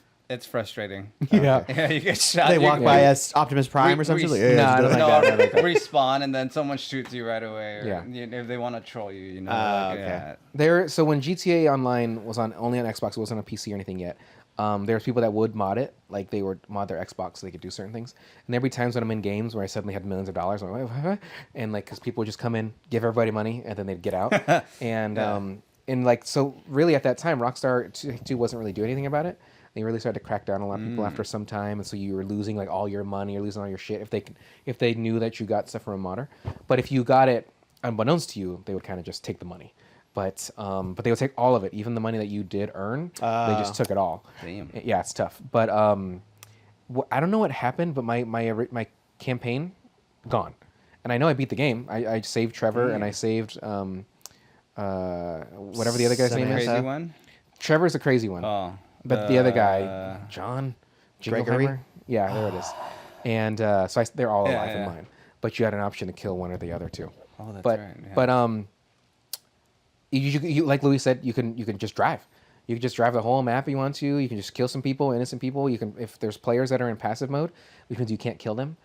frustrating. Yeah. Yeah, you get shot. They you walk can- by as Optimus Prime or something? Like, no, just do it no, like no, that. no. respawn, and then someone shoots you right away. Or, Yeah. if they want to troll you, you know. Okay. So when GTA Online was only on Xbox, it wasn't on PC or anything yet. There's people that would mod it, like they would mod their Xbox so they could do certain things. And there'd be times when I'm in games where I suddenly had millions of dollars, I'm like, "What?" And like because people would just come in, give everybody money, and then they'd get out. And like so, really at that time, Rockstar 2 wasn't really doing anything about it. They really started to crack down on a lot of people after some time, and so you were losing like all your money, you're losing all your shit if they knew that you got stuff from a modder. But if you got it unbeknownst to you, they would kind of just take the money. But they would take all of it, even the money that you did earn. They just took it all. Damn. Yeah, it's tough. But I don't know what happened, but my campaign gone, and I know I beat the game. I saved Trevor and I saved whatever the other guy's name is. Crazy one. Trevor's a crazy one. Oh. But the other guy, John, Gregory? Jingleheimer? Yeah, there it is. And so they're all alive in yeah. mine. But you had an option to kill one or the other too. Oh, that's but, right. Yeah. But you like Louis said, you can just drive. You can just drive the whole map if you want to. You can just kill some people, innocent people. You can if there's players that are in passive mode, which means you can't kill them.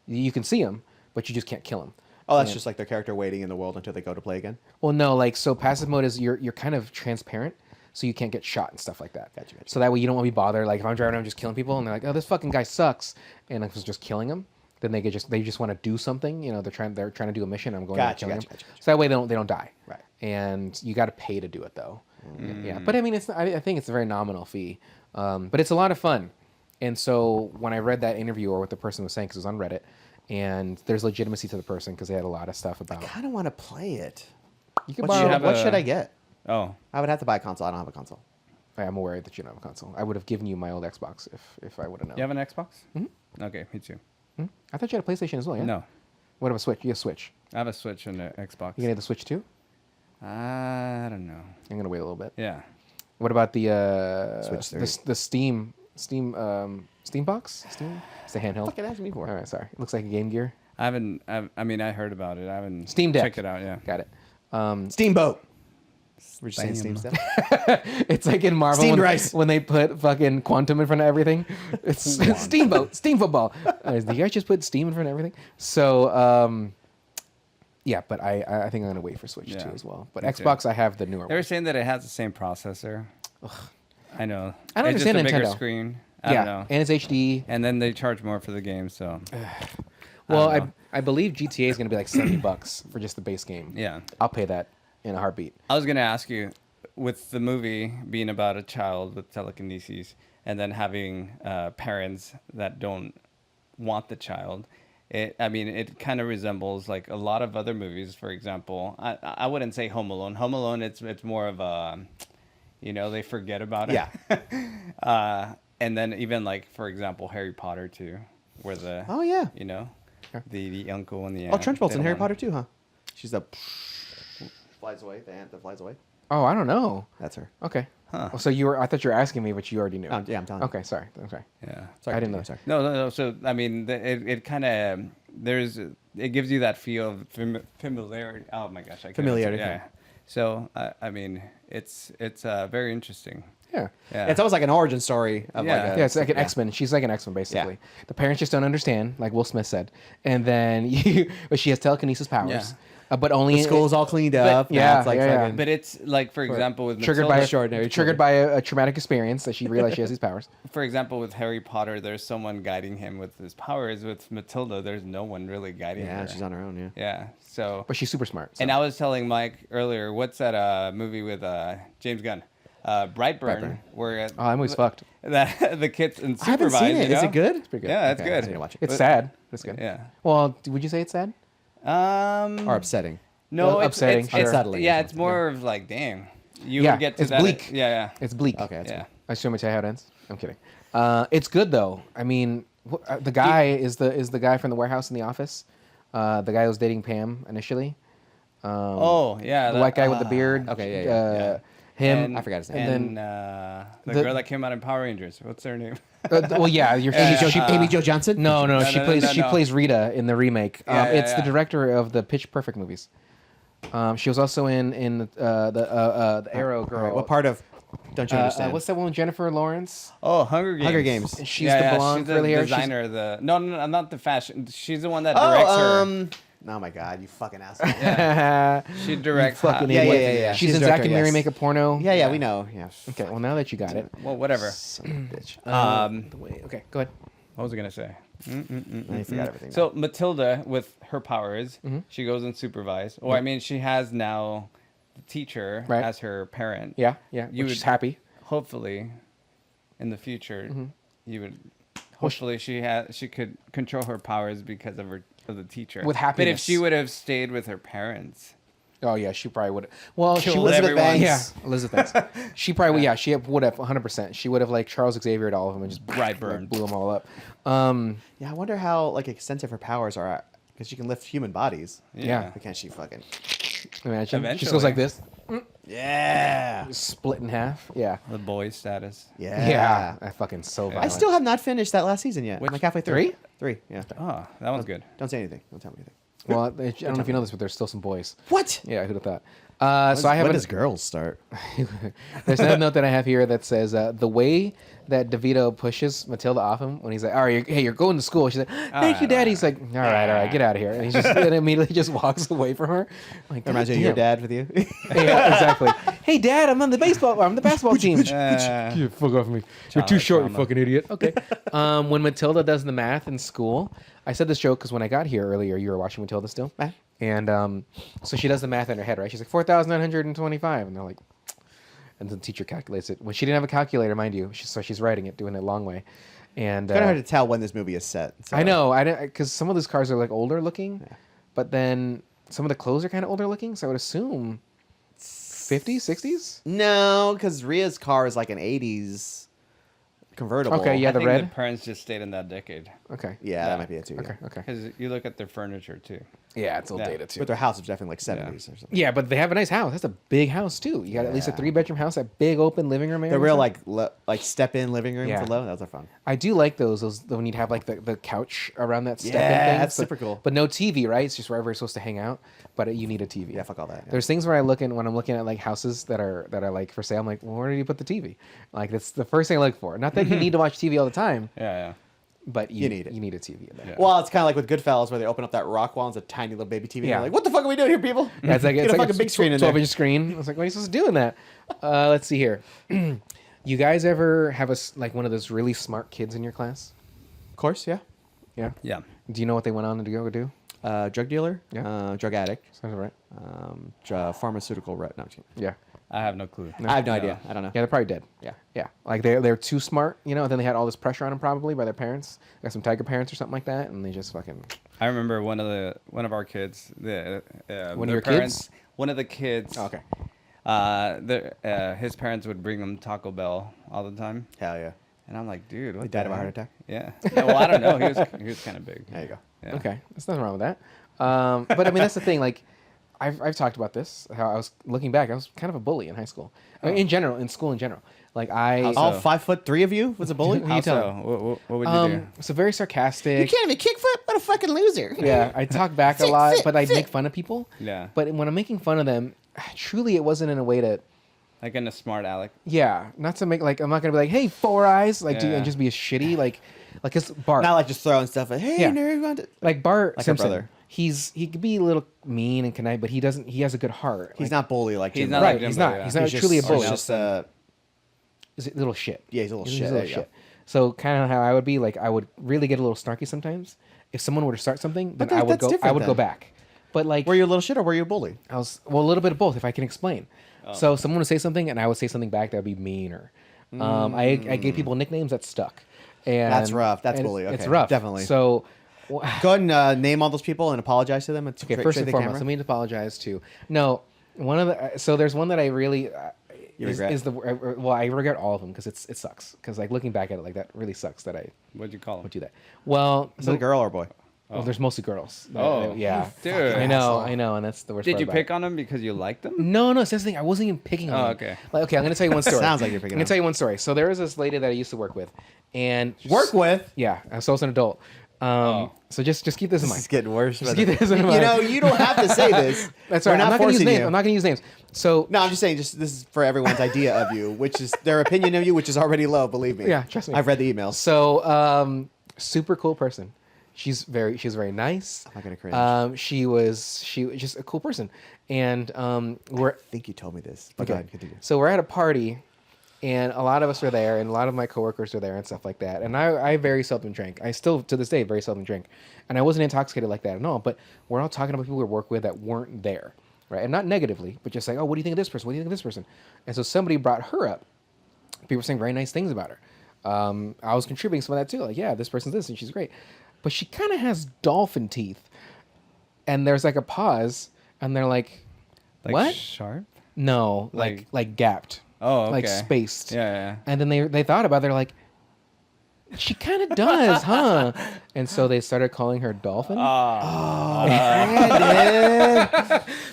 You can see them, but you just can't kill them. Oh, that's just like their character waiting in the world until they go to play again? Well, no, like so passive mode is you're kind of transparent, so you can't get shot and stuff like that. Gotcha. So that way you don't want to be bothered. Like if I'm driving around just killing people and they're like, oh, this fucking guy sucks, and I was just killing them, then they just want to do something. They're trying to do a mission. I'm going to kill them. Gotcha. So that way they don't die. Right. And you got to pay to do it though. Yeah. But I mean, I think it's a very nominal fee, but it's a lot of fun. And so when I read that interview or what the person was saying, because it was on Reddit, and there's legitimacy to the person because they had a lot of stuff about. I kind of want to play it. You can What, borrow. have what a- should I get? Oh. I would have to buy a console. I don't have a console. I'm aware that you don't have a console. I would have given you my old Xbox if I would have known. You have an Xbox? Mm-hmm. Okay, me too. I thought you had a PlayStation as well. Yeah. No, What about a Switch? You have a Switch. I have a Switch and an Xbox. You gonna have the Switch too? I don't know. I'm gonna wait a little bit. Yeah. What about the Switch 3. the Steam box? Steam? It's the handheld. Fucking asking me for. All right, sorry. It looks like a Game Gear. I haven't. I mean, I heard about it. I haven't Steam Deck. checked it out. Yeah. Got it. Steamboat. We're just saying Steam. Steam stuff. It's like in Marvel Steamed rice. when they put fucking quantum in front of everything. It's steamboat, steam football. Do you guys just put steam in front of everything? So, yeah, but I think I'm gonna wait for Switch Yeah, 2 as well. But me too. Xbox, I have the newer They were one. saying that it has the same processor. I know. I don't It's understand just a bigger Nintendo. screen. I Yeah, don't know. and it's HD. And then they charge more for the game, so Well, don't know. I believe GTA is gonna be like $70 for just the base game. yeah. I'll pay that in a heartbeat. I was gonna ask you, with the movie being about a child with telekinesis, and then having parents that don't want the child, it kind of resembles like a lot of other movies. For example, I wouldn't say Home Alone. Home Alone, it's more of a, they forget about it. Yeah. And then even like, for example, Harry Potter too, where the Oh, yeah. the uncle and the Oh, aunt, Trunchbull's they in don't Harry want- Potter too, huh? She's the flies away. The ant that flies away. Oh, I don't know. That's her. Okay. Huh. Well, so I thought you were asking me, but you already knew. Yeah, I'm telling you. Okay, sorry. I'm sorry. Yeah. Sorry, I didn't know. Sorry. No. So I mean, it kind of it gives you that feel of familiarity. Oh my gosh, I can't Familiarity, say- yeah. So I mean, it's very interesting. Yeah. Yeah. It's almost like an origin story of Yeah. like a, Yeah, it's like an X-Men. She's like an X-Men, basically. The parents just don't understand, like Will Smith said. And then but she has telekinesis powers, Yeah. But only The school's all cleaned up. yeah, now it's like yeah, yeah. fucking, But it's like, for example, with triggered Matilda, by Extraordinary triggered by a traumatic experience that she realized she has these powers. for example, with Harry Potter, there's someone guiding him with his powers. With Matilda, there's no one really guiding yeah, her. she's on her own. Yeah. Yeah. So. But she's super smart. So. And I was telling Mike earlier, what's that movie with James Gunn? Brightburn, Brightburn. where Oh, that movie's fucked. the kids and I haven't seen it. Is it good? It's pretty good. Yeah, it's Okay, good. I need to watch it. It's But- sad. It's good. Yeah. Well, would you say it's sad? Or upsetting. No, Well, it's upsetting, sure. Unsettling or Yeah, it's something. more of like, damn, you Yeah, would get to it's that. bleak. Yeah, It's bleak. Okay, that's yeah. fine. I assume I tell you how it ends. I'm kidding. It's good though. I mean, the guy is the guy from the warehouse in the office. The guy who was dating Pam initially. Oh, yeah. The white guy with the beard. okay, yeah. Him. And, I forgot his name. And And the- the girl that came out in Power Rangers. What's her name? well, yeah. Amy Jo Johnson. No, No, she no, plays no, she no. plays Rita in the remake. Yeah, It's the yeah. director of the Pitch Perfect movies. She was also in the Arrow Girl. All right, what part of? Don't you understand? What's that one? with Jennifer Lawrence. Oh, Hunger Games. Hunger Games. She's the blonde she's the curly hair. designer. of the no, not the fashion. She's the one that directs her. Oh my God, you fucking asshole. She directs. fucking Yeah, idiot. yeah, yeah, yeah. She's She's in director, Zack and Mary yes. Make a Porno. Yeah, we know. Yeah. Okay, well now that you got it. Well, whatever. Son of a bitch. Okay, go ahead. What was I gonna say? I forgot everything. So Matilda, with her powers, Mm-hmm. she goes and supervise. Well, I mean, she has now the teacher Right. as her parent. Yeah, You she's would- happy. Hopefully, in the future, Mm-hmm. you would. Hopefully, she could control her powers because of the teacher. With But if happiness. she would have stayed with her parents, Oh yeah, she probably would. Well, she Killed would. Elizabeth everyone. Yeah, Elizabeth Banks. She probably. Yeah, she would have 100%. She would have like Charles Xavier to all of them and just Brightburn. blew them all up. yeah, I wonder how like extensive her powers are, because she can lift human bodies. Yeah. But can't she fucking? Imagine. She just goes like this, Yeah. split in half. Yeah. the boy status. Yeah. I fucking so violent. I still have not finished that last season yet. I'm like halfway through. Three? Three. Yeah. Oh, that one's good. Don't say anything. Don't tell me anything. Well, I don't know if you know this, but there's still some boys. What? Yeah, who'd have thought? So I have when an- does girls start? There's another note that I have here that says the way that DeVito pushes Matilda off him when he's like, "All right, you're going to school." She's like, "Thank you, Dad." He's like, "All right, get out of here," and he just and immediately just walks away from her. Like, That reminds me of "God your damn." dad with you. Yeah, exactly. Hey, Dad, I'm the basketball team. Uh, Fuck off me. You're too Child short, you trauma. fucking idiot. Okay. When Matilda does the math in school, I said this joke because when I got here earlier, you were watching Matilda still. And so she does the math in her head, right? She's like 4,925, and they're like, and the teacher calculates it. When she didn't have a calculator, mind you, so she's writing it, doing it a long way. And Kind of hard to tell when this movie is set. So. I know, I didn't because some of those cars are like older looking, but then some of the clothes are kind of older looking. So I would assume 50s, 60s. No, because Rhea's car is like an 80s convertible. Okay, yeah. I the think red? the parents just stayed in that decade. Okay. Yeah, that might be it too. Okay. Yeah. Okay. Because you look at their furniture too. Yeah, it's Yeah. dated too. But their house is definitely like 70s or something. Yeah, but they have a nice house. That's a big house too. You got at least a Yeah. 3-bedroom house, that big open living room area. The and real stuff. like step-in living room Yeah. for low. Those are fun. I do like those when you'd have like the couch around that step-in Yeah, thing. that's but, super cool. But no TV, right? It's just wherever you're supposed to hang out. But you need a TV. Yeah, fuck all that. Yeah. There's things where when I'm looking at like houses that are like for sale. I'm like, well, where do you put the TV? Like that's the first thing I look for. Not that you need to watch TV all the time, Yeah. but You need it. You need a TV in there. Yeah. Well, it's kind of like with Goodfellas where they open up that rock wall and it's a tiny little baby TV. And Yeah. you're like, what the fuck are we doing here, people? Yeah, it's like Get it's a like fucking big screen in there. 12-inch screen. I was like, what are you supposed to do in that? Let's see here. You guys ever have like one of those really smart kids in your class? Of course, yeah. Yeah. Do you know what they went on to go do? Drug dealer, Yeah. drug addict, Sounds right. pharmaceutical rep. No, I'm just kidding. Yeah. I have no clue. I have no idea. I don't know. Yeah, they're probably dead. Yeah. Yeah. Like they're too smart, you know, and then they had all this pressure on them probably by their parents. Got some tiger parents or something like that, and they just fucking I remember one of our kids. One of your kids? One of the kids. oh, okay. His parents would bring him Taco Bell all the time, Hell yeah. and I'm like, dude, what He the died of a heart heck? attack? Yeah. No, well, I don't know. He was kind of big. There you go. Yeah. Okay. There's nothing wrong with that. But I mean that's the thing, like I've talked about this, how I was looking back, I was kind of a bully in high school. I mean, in general, in school in general. Like How All so? 5'3" of you was a bully? You How tell so? What would you do? So very sarcastic. even kick foot? What a fucking loser. Yeah, I talk back a lot, but I make fun of people. Yeah. But when I'm making fun of them, truly it wasn't in a way to, Like in a smart aleck. yeah, not to make like I'm not gonna be like, hey, Four Eyes, like Yeah. and just be a shitty like it's Bart. Not like just throwing stuff like, hey, Yeah. nerd, you want to... Like Bart Like a Simpson. brother. He could be a little mean and conniving, but he doesn't. He has a good heart. He's Like, not bully like He's Jim. not right. like Jimbo, He's not. yeah. He's not He's truly a just- bully. He's just He's a little shit. Yeah, he's a little He's shit. a There little you go. shit. So kind of how I would be, like I would really get a little snarky sometimes. If someone were to start something, then But I would that's go. I different would go then. back. But like, Were you a little shit or were you a bully? I was a little bit of both, if I can explain. Oh. So someone would say something, and I would say something back that would be meaner. I gave people nicknames that stuck. And That's rough. That's and bully. It's Okay, rough, definitely. So, Go ahead and name all those people and apologize to them. And okay, first and foremost, let me apologize to. No, one of the so there's one that I really You is, regret? is the well I regret all of them because it sucks because like looking back at it like that really sucks that I What'd you call him? would do that. Well, Is it a girl or a boy? well, there's mostly girls. Oh, yeah, dude. I know, and that's the worst. Did part you about pick it. on him because you liked them? No, that's the thing. I wasn't even picking on Oh, them. okay. Like, okay, I'm gonna tell you one story. Sounds like you're picking I'm gonna on tell you one story. So there was this lady that I used to work with, and Work with? yeah, so I was an adult. So just keep this in This mind. is getting worse. Just brother. keep this in You mind. know, you don't have to say this. That's We're right. I'm not gonna use forcing names. you. I'm not gonna use names. So No, I'm just saying. This is for everyone's idea of you, which is their opinion of you, which is already low. Believe me. Yeah, trust me. I've read the emails. So super cool person. She was very nice. I'm not gonna cringe. She was just a cool person, and we're I think you told me this. But okay. go ahead, continue. So we're at a party, and a lot of us are there, and a lot of my coworkers are there and stuff like that. And I very seldom drink. I still to this day very seldom drink, and I wasn't intoxicated like that at all. But we're all talking about people we work with that weren't there, right? And not negatively, but just like, oh, what do you think of this person? What do you think of this person? And so somebody brought her up. People were saying very nice things about her. I was contributing some of that too. Like, yeah, this person's this, and she's great. But she kind of has dolphin teeth. And there's like a pause, and they're like, what? Sharp? No, like gapped. Oh, okay. Like spaced. Yeah. And then they thought about it. They're like, she kind of does, huh? And so they started calling her Dolphin.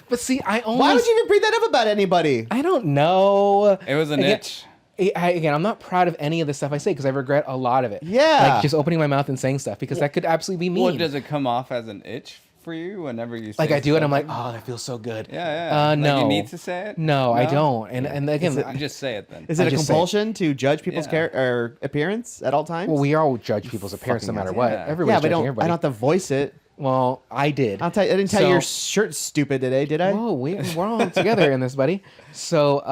But see, I only... Why would you even bring that up about anybody? I don't know. It was an Again- itch. Again, I'm not proud of any of the stuff I say because I regret a lot of it. Yeah. Like just opening my mouth and saying stuff because that could absolutely be mean. Well, does it come off as an itch for you whenever you say Like I do it, I'm like, something? oh, that feels so good. Yeah. Like no. you need to say it? No, I don't. And again, You just say it then. Is it I a just say- compulsion to judge people's Yeah. or appearance at all times? well, we all judge people's appearance no fucking matter guys, what. yeah. Everybody's yeah, but judging I everybody. don't have to voice it. Well, I did. I didn't tell you So- your shirt's stupid today, did I? Whoa, we're all together in this, buddy. So,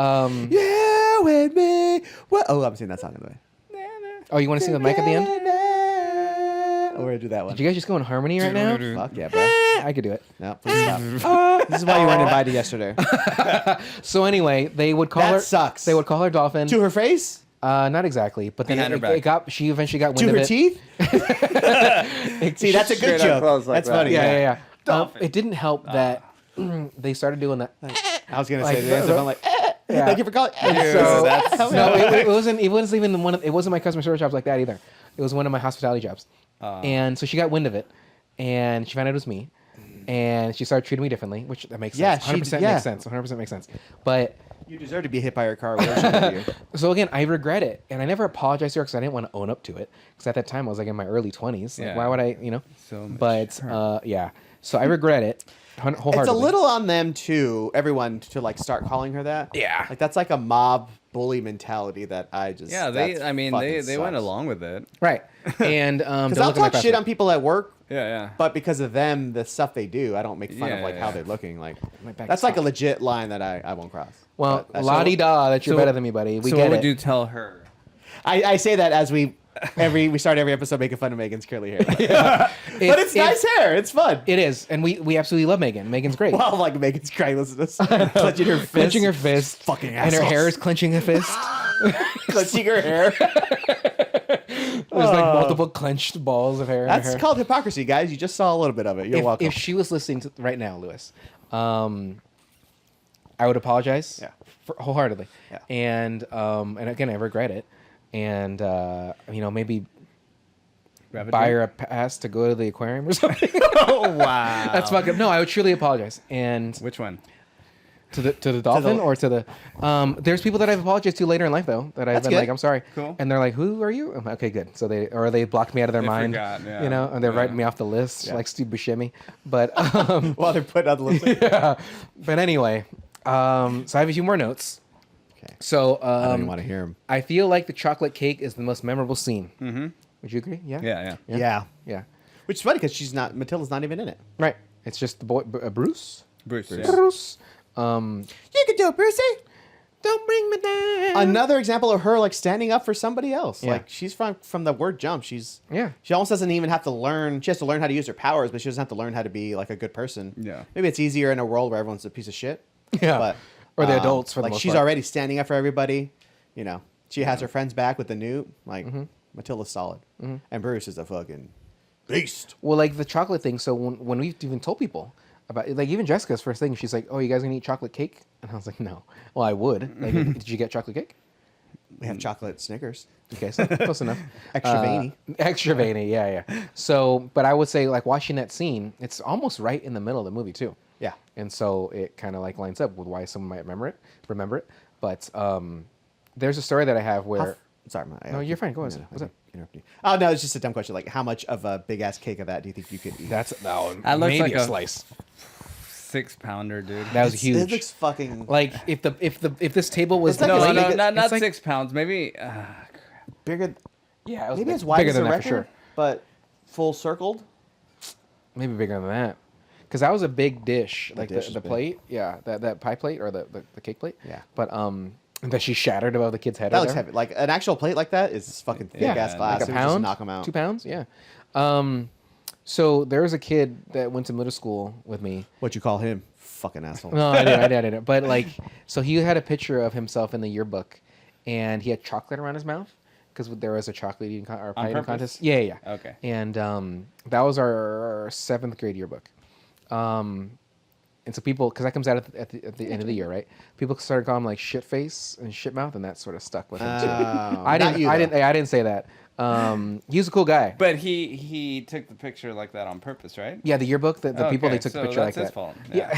Yeah, with me. What? Oh, I'm singing that song in the way. oh, you want to sing with Mike at the end? Oh, we're gonna do that one. Did you guys just go in harmony right now? Fuck yeah, bro. I could do it. No, please stop. This is why you weren't invited yesterday. So anyway, they would call That her. sucks. They would call her Dolphin. To her face? Not exactly, but then Behind her it back. got. She eventually got wind To of her it. teeth? See, that's a good Straight up joke. close like That's that. funny. Yeah. It didn't help that they started doing that. I was gonna Like, say the answer, but I'm like, Yeah. Thank you for calling. So that's- no, it wasn't. It wasn't even one. It wasn't my customer service jobs like that either. It was one of my hospitality jobs. And so she got wind of it, and she found out it was me, and she started treating me differently, which that makes sense. Yeah, 100% yeah. makes sense. 100% makes sense. But You deserve to be hit by your car. Whatever she did to you. so again, I regret it, and I never apologized to her because I didn't want to own up to it. Because at that time I was like in my early 20s. Like, Yeah. why would I? So But yeah, so I regret it wholeheartedly. It's a little on them too, everyone, to like start calling her that. Yeah. Like that's like a mob bully mentality that I just. Yeah, that I mean, fucking they went sucks. along with it. right. And Because they're I'll looking at my talk shit on password. people at work, Yeah, yeah. but because of them, the stuff they do, I don't make fun of Yeah, like how yeah. they're looking. Like My back that's is like a hot. legit line that I won't cross. Well, But that's- la di da, that you're so- better than me, buddy. We so get what it. would you tell her? I say that as we start every episode making fun of Megan's curly hair. But it's nice hair. It's fun. It is, and we absolutely love Megan. Megan's great. Wow, like Megan's crying. Listen to this. Clenching her fist. Clenching her fist, Fucking and her assholes. hair is clenching her fist. Clenching her hair. There's like multiple clenched balls of hair. in her That's hair. called hypocrisy, guys. You just saw a little bit of it. You're welcome. If she was listening to right now, Lewis, I would apologize wholeheartedly. Yeah. And again, I regret it. And maybe buy her a pass to go to the aquarium or something. Oh wow. That's fucking no. I would truly apologize. And Which one? to the dolphin or to the there's people that I've apologized to later in life though that I've That's been good. like I'm sorry. Cool. And they're like, who are you? I'm like, okay, good. So they blocked me out of their They mind. forgot, yeah. And they're Yeah. writing me off the list like Steve Buscemi. But While they're putting on the list. yeah. But anyway, so I have a few more notes. Okay. So I don't even want to hear him. I feel like the chocolate cake is the most memorable scene. Mm-hmm. Would you agree? Yeah. Yeah, yeah. Yeah. Yeah. Which is funny because Matilda's not even in it. Right. It's just the boy Bruce. Bruce. Yeah. Bruce. You can do it, Brucey. Don't bring me down. Another example of her like standing up for somebody else. Yeah. Like she's from the word jump. She almost doesn't even have to learn. She has to learn how to use her powers, but she doesn't have to learn how to be like a good person. Yeah. Maybe it's easier in a world where everyone's a piece of shit. Yeah. But Or the adults for the like most she's part. already standing up for everybody. You know, she has her friends back with the newt. Like Matilda's solid, and Bruce is a fucking beast. Well, like the chocolate thing. So when we've even told people about, like even Jessica's first thing, she's like, "Oh, you guys gonna eat chocolate cake?" And I was like, "No." Well, I would. Like, did you get chocolate cake? We have chocolate Snickers. Okay, so close enough. Extra veiny. Extra veiny. Yeah. So, but I would say like watching that scene, it's almost right in the middle of the movie too. Yeah. And so it kind of like lines up with why someone might remember it. But there's a story that I have where. Sorry, No, you're fine. Go ahead. What's up? Interrupt you. Oh no, it's just a dumb question. Like, how much of a big ass cake of that do you think you could eat? That looks maybe like a a- slice. 6-pounder, dude. That was It huge. looks fucking Like if this table was It's like no, a plate- big- not it's like- 6 pounds. Maybe. bigger. Yeah, it was Maybe big- as wide bigger as than a that record, for sure. but full circled. Maybe bigger than that. Because that was a big dish, like dish the is big. plate, yeah, that pie plate or the cake plate. Yeah. But that she shattered above the kid's head. That or looks whatever. heavy. Like an actual plate like that is fucking thick Yeah, ass glass. like a It would just pound, knock them out. 2 pounds, yeah. So there was a kid that went to middle school with me. What you call him? Fucking asshole. No, I didn't. But like, so he had a picture of himself in the yearbook, and he had chocolate around his mouth because there was a chocolate eating or pie eating purpose? contest. Yeah. Okay. And that was our 7th grade yearbook. And so people, because that comes out at the end of the year, right? People started calling him like shit face and shit mouth, and that sort of stuck with him too. I not you, though. didn't say that. He was a cool guy. But he took the picture like that on purpose, right? Yeah, the yearbook, the people Okay, they took the so picture like that's his that. fault. Yeah.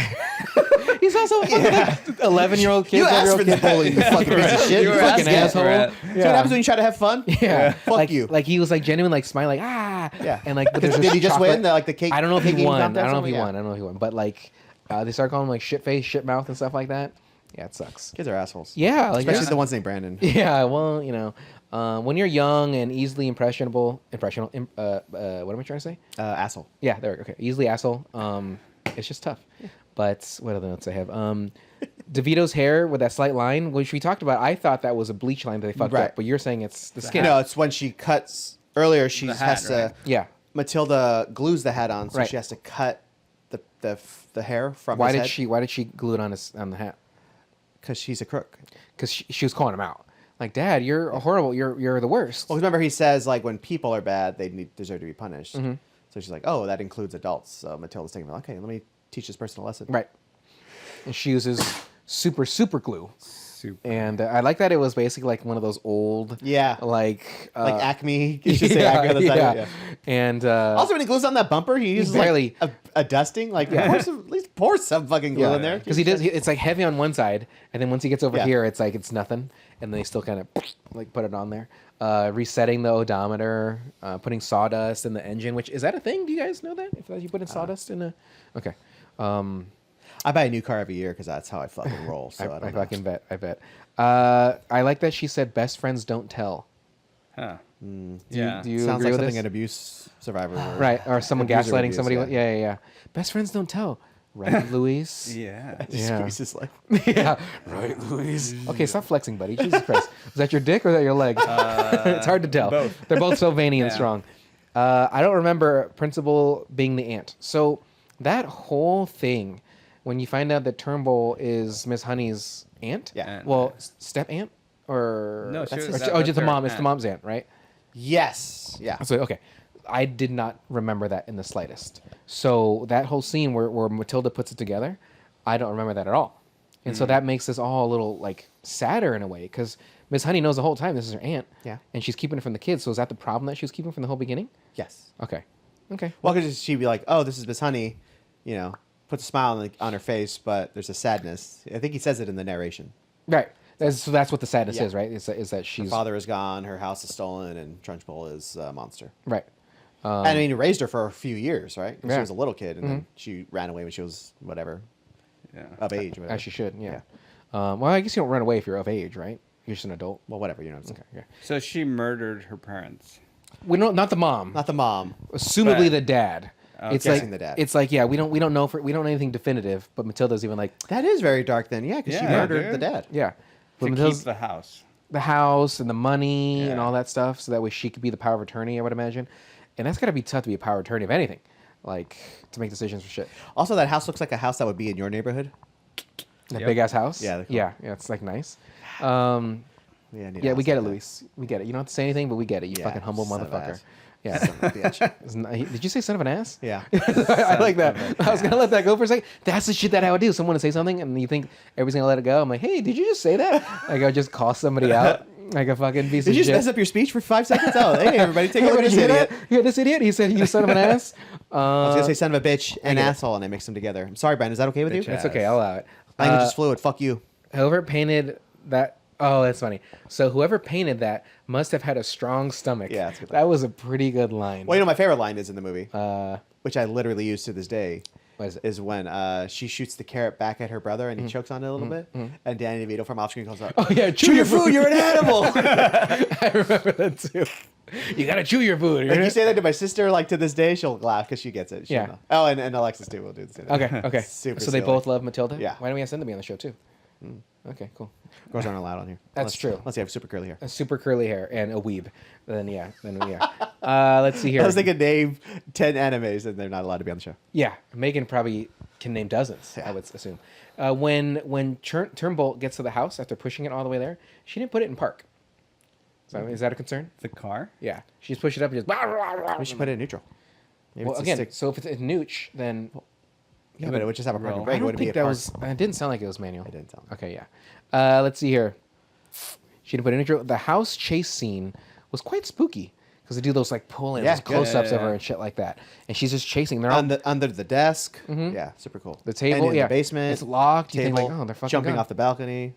He's also a 11-year-old kid. You asked 12-year-old for kid. that bully, you fucking piece of shit. You You were fucking asking asshole. for it. So what happens when you try to have fun? Yeah, Fuck like, you. Like he was like genuine, like smiling, like Yeah. and like but there's Did this he just chocolate- win? Like the cake? I don't know if cake he eating won. I contest don't know or if he something? won. I don't know if he won. But like they started calling him like shit face, shit mouth, and stuff like that. Yeah, it sucks. Kids are assholes. Yeah, like Especially there's- the ones named Brandon. Yeah, well, when you're young and easily impressionable, what am I trying to say? Asshole. Yeah, there we go. Okay, easily asshole. It's just tough. But what other notes I have? DeVito's hair with that slight line, which we talked about. I thought that was a bleach line that they fucked Right. up, but you're saying it's the skin. No, it's when she cuts. Earlier, she The has hat, to. right? Yeah. Matilda glues the hat on, so Right. she has to cut the hair from Why his did head. she? Why did she glue it on the hat? Because she's a crook. Because she was calling him out. Like, Dad, you're horrible. You're the worst. Well, remember he says like when people are bad, they deserve to be punished. Mm-hmm. So she's like, oh, that includes adults. So Matilda's thinking, okay, let me teach this person a lesson. Right. And she uses super glue Super. And I like that it was basically like one of those old, Yeah. like Acme. You should say Acme on the side. Yeah. And Also, when he glues on that bumper, he uses barely- like a dusting. Like, at least pour some fucking glue in there. because he does. It's like heavy on one side, and then once he gets over Yeah. here, it's like it's nothing, and then they still kind of like put it on there. Resetting the odometer, putting sawdust in the engine. Which is that a thing? Do you guys know that? If you put in sawdust in a, okay. I buy a new car every year because that's how I fucking roll. So I I don't know. fucking bet. I bet. I like that she said best friends don't tell. Huh. Do you Sounds agree like with something this? an abuse survivor. would- Right, or someone abuser would gaslighting use, somebody. yeah. Yeah. Best friends don't tell. Right, Luis? Yeah. Just Yeah. squeeze his leg. Yeah. Right, Luis? Okay, stop flexing, buddy. Jesus Christ. Is that your dick or is that your leg? It's hard to tell. both. They're both so veiny and Yeah. strong. I don't remember Principal being the aunt. So that whole thing, when you find out that Turnbull is Miss Honey's aunt? Yeah. Aunt. Well, step aunt? Or No, she was- or- that- oh, that's just the her mom. It's the aunt. mom's aunt, right? Yes. Yeah. So okay, I did not remember that in the slightest. So that whole scene where Matilda puts it together, I don't remember that at all, and so that makes this all a little like sadder in a way because Miss Honey knows the whole time this is her aunt, Yeah. and she's keeping it from the kids. So is that the problem that she was keeping from the whole beginning? Yes. Okay, okay, Well, because she'd be like, "Oh, this is Miss Honey," puts a smile on her face, but there's a sadness. I think he says it in the narration. right. So that's what the sadness Yeah. is, right? Is that Her she's father is gone, her house is stolen, and Trunchbull is a monster. right. And I mean, he raised her for a few years, right? 'Cause Yeah. She was a little kid, and then she ran away when she was whatever Yeah. of age. Whatever. As she should, yeah. Well, I guess you don't run away if you're of age, right? You're just an adult. Well, whatever. You know what I'm saying? Okay. So she murdered her parents. We don't. Not the mom. Not the mom. Assumably But- the dad. It's Guessing like the dad. It's like we don't know we don't know anything definitive, but Matilda's even like That is very dark then. Yeah, because she Yeah, murdered dude. the dad. yeah. But To keep Matilda's the house. the house and the money and Yeah. all that stuff, so that way she could be the power of attorney. I would imagine, and that's gotta be tough to be a power of attorney of anything, like to make decisions for shit. Also, that house looks like a house that would be in your neighborhood. That Yep. big ass house. Yeah, they're cool. yeah. It's like nice. Yeah, I need a Yeah, we house get it, like that. Luis. We get it. You don't have to say anything, but we get it. You Yeah, fucking humble son of motherfucker. ass. Yeah. Son of a bitch. Did you say son of an ass? Yeah. I like that. of a I was gonna let that go for a second. That's the shit that I would do. Someone would say something, and you think everybody's gonna let it go. I'm like, hey, did you just say that? Like, I would just call somebody out like a fucking piece Did of you just shit. mess up your speech for 5 seconds? Oh, hey, everybody, take a look at Did this you hear idiot. that? You heard this idiot? He said, "You son of an ass." I was gonna say son of a bitch and get it. asshole, and I mixed them together. I'm sorry, Brian. Is that okay with you? Bitch That's okay. I'll allow it. Language is fluid. Fuck you. Whoever painted that. Oh, that's funny. So whoever painted that must have had a strong stomach. Yeah, that's a good that was a pretty good line. Well, my favorite line is in the movie, Uh, which I literally use to this day. what is it? Is when she shoots the carrot back at her brother and he chokes on it a little bit, and Danny DeVito from off screen calls out, Oh yeah, "Chew your food, you're an animal!" I remember that too. You gotta chew your food. If you say that to my sister, like to this day, she'll laugh because she gets it. She'll Yeah. know. Oh, and Alexis too will do the same. thing. Okay. Super So they silly. both love Matilda. Yeah. Why don't we ask them to be on the show too? Okay, cool. Girls aren't allowed on here. That's true. Unless you have super curly hair. A super curly hair and a weeb. Then yeah. Let's see here. I was thinking name 10 animes and they're not allowed to be on the show. Yeah, Megan probably can name dozens. I would assume. When Turnbull gets to the house after pushing it all the way there, she didn't put it in park. So is that a concern? The car? Yeah, she just pushed it up and just. We should put it in neutral. Maybe Well, it's a again, stick. so if it's a nooch, then Yeah, but it would just have a parking Roll. brake. I It don't wouldn't be think a that park. was. It didn't sound like it was manual. It didn't sound. Okay, yeah. Let's see here. She didn't put in intro. The house chase scene was quite spooky because they do those like pull-ins, Yeah, those good. close-ups of her Yeah. and shit like that, and she's just chasing. They're all Under the desk. Yeah, super cool. the table. And in yeah, the basement. It's locked. You Table, think like, oh, they're fucking jumping gone. off the balcony.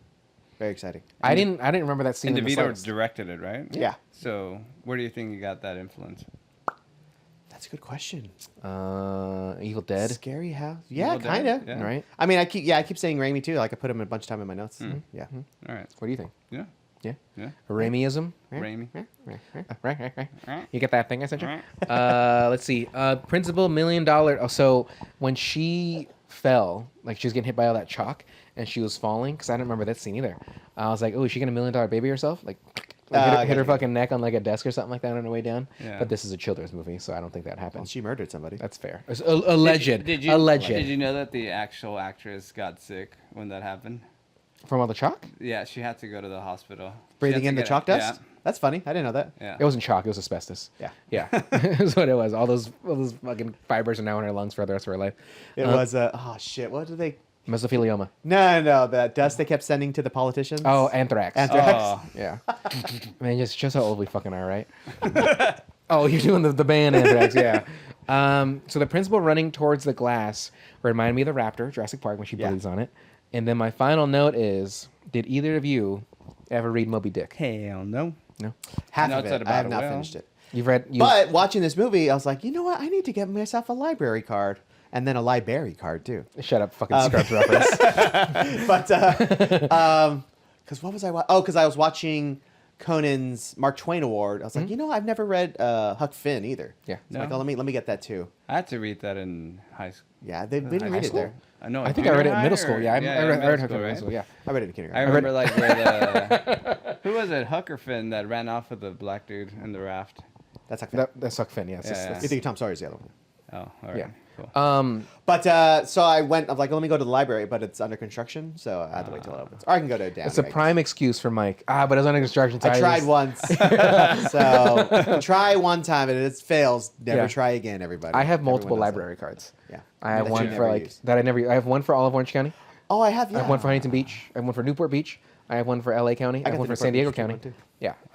Very exciting. I didn't remember that scene. And in the DeVito slightest. directed it, right? Yeah. So where do you think you got that influence? That's a good question. Evil Dead, Scary house. Yeah, Evil Dead? kind of. Yeah. right? I mean, I keep saying Raimi too. Like I put him a bunch of time in my notes. Yeah. All right. What do you think? Yeah. Yeah, Yeah. Raimiism. Raimi. You get that thing I sent you? Let's see. Principal $1 million. Oh, so when she fell, like she was getting hit by all that chalk, and she was falling, because I don't remember that scene either. I was like, oh, is she gonna $1 million baby herself? Like hit her fucking neck on like a desk or something like that on her way down. Yeah. But this is a children's movie, so I don't think that Well, happened. she murdered somebody. That's fair. It's alleged. Did you know that the actual actress got sick when that happened? From all the chalk? Yeah, she had to go to the hospital. She had Breathing to in the get chalk it- dust. That's funny. I didn't know that. Yeah. It wasn't chalk. It was asbestos. Yeah. Yeah, that's what it was. All those fucking fibers are now in her lungs for the rest of her life. It was oh shit. What do they Mesothelioma. No. The dust they kept sending to the politicians. Oh, anthrax. Anthrax. Oh. Yeah. Man, just shows how old we fucking are, right? Oh, you're doing the band Anthrax, yeah. So the principal running towards the glass reminded me of the raptor, Jurassic Park, when she Yeah. breathes on it. And then my final note is, did either of you ever read Moby Dick? Hell no. No? Half No, of it's it. about I have a not whale. finished it. You've read... But watching this movie, I was like, you know what? I need to get myself a library card. And then a library card, too. Shut up, fucking Scrubs reference. But, because what was I watching? Oh, because I was watching Conan's Mark Twain Award. I was like, you know, I've never read Huck Finn either. Yeah. So like, No. oh, let me get that, too. I had to read that in high school. Yeah, they didn't High read it school? there. I know. I think I read it in middle school. Yeah, I read Huck in middle school, yeah. I read it in I kindergarten. remember like where the who was it? Huck or Finn that ran off with the black dude in the raft. That's Huck Finn. That's Huck Finn, yes. Yeah, You think Tom Sawyer's the other one. Oh, all right. Yeah. Cool. But so I went. I'm like, let me go to the library, but it's under construction, so I have to wait till it opens. Or I can go to down. It's a prime excuse for Mike. But it was under construction. So I tried just- once, so try one time and it fails. Never Yeah. try again, everybody. I have Everyone multiple knows that. library cards. Yeah, I have That one you for never like use. that I never. I have one for all of Orange County. Oh, I have. Yeah. I have one for Huntington Beach. I have one for Newport Beach. I have one for LA County. I got have one the for San Newport Diego Beach County. one, too.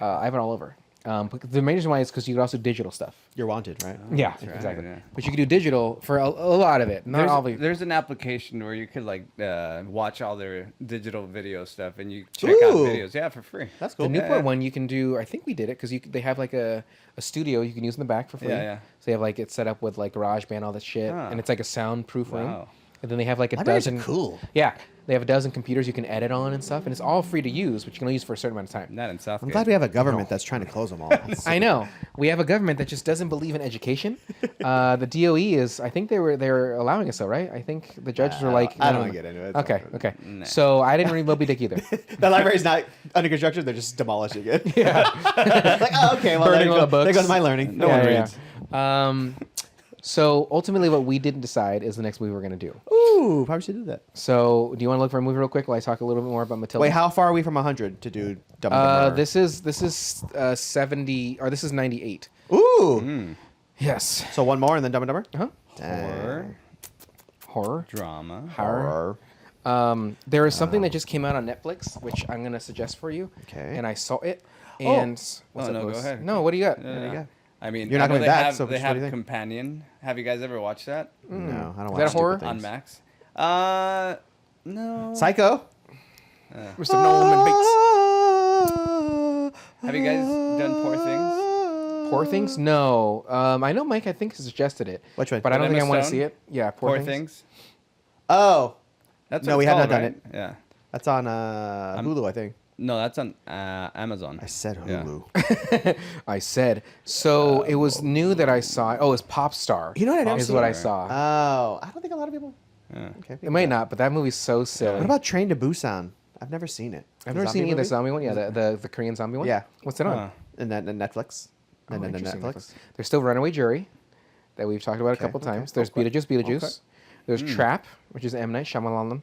Yeah, I have it all over. But the main reason why is because you could also digital stuff. You're wanted, right? Yeah, right, exactly. yeah. But you could do digital for a lot of it. Not all of it. There's an application where you could like watch all their digital video stuff and you check out Ooh. videos. Yeah, for free. That's The cool. Newport one you can do. I think we did it because they have like a studio you can use in the back for free. Yeah, yeah. So they have like it set up with like GarageBand, all that shit, Ah. and it's like a soundproof room. Wow. And then they have like a Libraries are dozen. cool. Yeah, they have a dozen computers you can edit on and stuff, and it's all free to use, but you can only use for a certain amount of time. Not in Southgate. I'm glad we have a government that's trying to close them all. I know we have a government that just doesn't believe in education. The DOE is. I think they're allowing us so, right? I think the judges were like, I no, don't no, wanna get into it. Okay, It's okay. Nah. So I didn't read Moby Dick either. The library's not under construction; they're just demolishing it. Yeah. Like, oh, okay, well, Burning there, all you the go. There books. goes my learning. No one reads. So ultimately, what we didn't decide is the next movie we're gonna do. Ooh, probably should do that. So do you want to look for a movie real quick while I talk a little bit more about Matilda? Wait, how far are we from 100 to do Dumb and Dumber? This is 70 or this is 98. Ooh. Yes. So one more and then Dumb and Dumber? Huh? Or Horror. drama. Horror. There is something that just came out on Netflix, which I'm gonna suggest for you. Okay. And I saw it. And what's up, no, go Louis? ahead. No, what do you got? There you go. I mean, You're not I know coming they back, have, so they what do have you think? Companion. Have you guys ever watched that No, I don't Is watch that a stupid horror? things. on Max? No. Psycho. Mr. Nolan Bates. Have you guys done Poor Things? Poor Things? No. I know Mike, I think, suggested it. Which one? But I don't With think I Emma want to Stone? see it. Yeah, Poor Things. Oh, That's No, what we it's have called, not done right? Yeah. that's on Hulu, I think. No, that's on Amazon. I said Yeah. Hulu. I said. So it was new that I saw. Oh, it's Pop Star. You know what I never Is seen? what I saw. Oh, I don't think a lot of people. Yeah. Okay. It might not, but that movie's so silly. What about Train to Busan? I've never seen it. I've The never seen zombie either movie? zombie one. Yeah, the Korean zombie one. Yeah. What's it on? Huh. And then Netflix. Oh, And then interesting, Netflix. There's still Runaway Jury, that we've talked about a Okay, couple okay. times. There's Okay. Beetlejuice. Okay. There's Trap, which is M Night Shyamalan.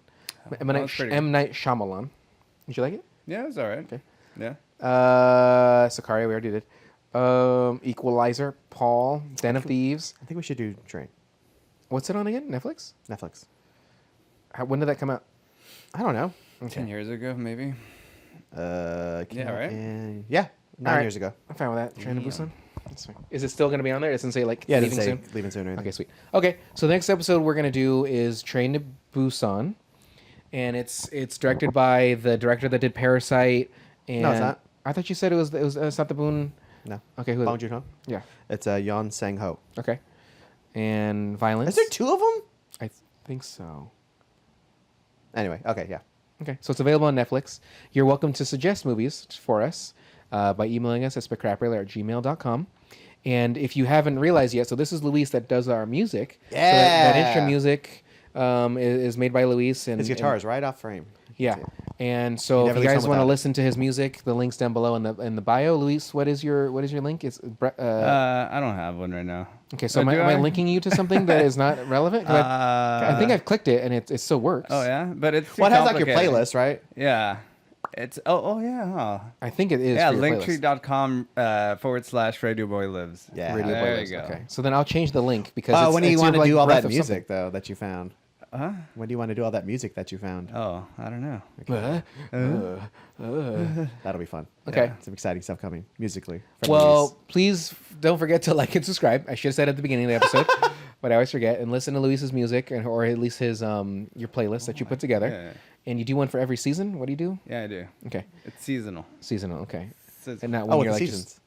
that's pretty M Night Shyamalan. Did you like it? Yeah, it's all right. Okay. Yeah. Sicario, we already did. Equalizer, Paul, Den of Thieves. I think we should do Train. What's it on again? Netflix? Netflix. When did that come out? I don't know. 10 years ago, maybe. Came Yeah, out right? Yeah, 9 Alright. years ago. I'm fine with that. Train to Busan. That's fine. Is it still going to be on there? It doesn't say like Yeah, leaving leaving soon. leaving soon or anything. Okay, sweet. Okay, so the next episode we're gonna do is Train to Busan, and it's directed by the director that did Parasite. And No, it's not. I thought you said it was Sataboon. No. Okay, who is Bong it? Joon-ho. Yeah. It's Yeon Sang-ho. Okay. And Violence. Is there 2 of them? I think so. Anyway, okay, yeah. Okay, so it's available on Netflix. You're welcome to suggest movies for us by emailing us at specrapular@gmail.com. And if you haven't realized yet, so this is Luis that does our music. So that Yeah. intro music is made by Luis. And His guitar is right off frame. Yeah, See it. and so He if never you leaves guys home want to without it. listen to his music, the link's down below in the bio. Luis, what is your link? It's I don't have one right now. okay. So am do I I? linking you to something that is not relevant? 'Cause I think I've clicked it and it still works. Oh yeah, but it's too Well, it has like your complicated. playlist, right? Yeah. It's yeah. Huh. I think it is. Yeah, for your playlist. linktree.com / Radio Boy Lives. Yeah. Radio there playlist. you go. Okay, so then I'll change the link because When do you it's want to your, like, do all breath that of music though that you found? When do you want to do all that music that you found? Oh, I don't know. That'll be fun. Okay. Some exciting stuff coming musically. from Well, Luis. please don't forget to like and subscribe. I should have said at the beginning of the episode, but I always forget. And listen to Luis's music, or at least his your playlist that you put together. Yeah. And you do one for every season. What do you do? Yeah, I do. Okay, It's seasonal. seasonal. Okay, Seasonal. and not Oh, when with you're the like seasons. just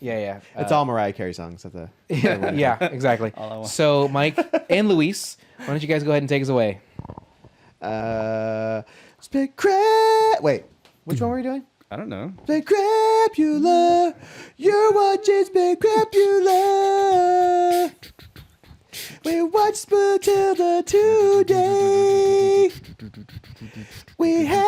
yeah. It's all Mariah Carey songs at the. yeah, exactly. All I want. So Mike and Luis, why don't you guys go ahead and take us away? Wait, which one were we doing? I don't know. Specrapular. You're watching Specrapular. We watched Matilda today. We had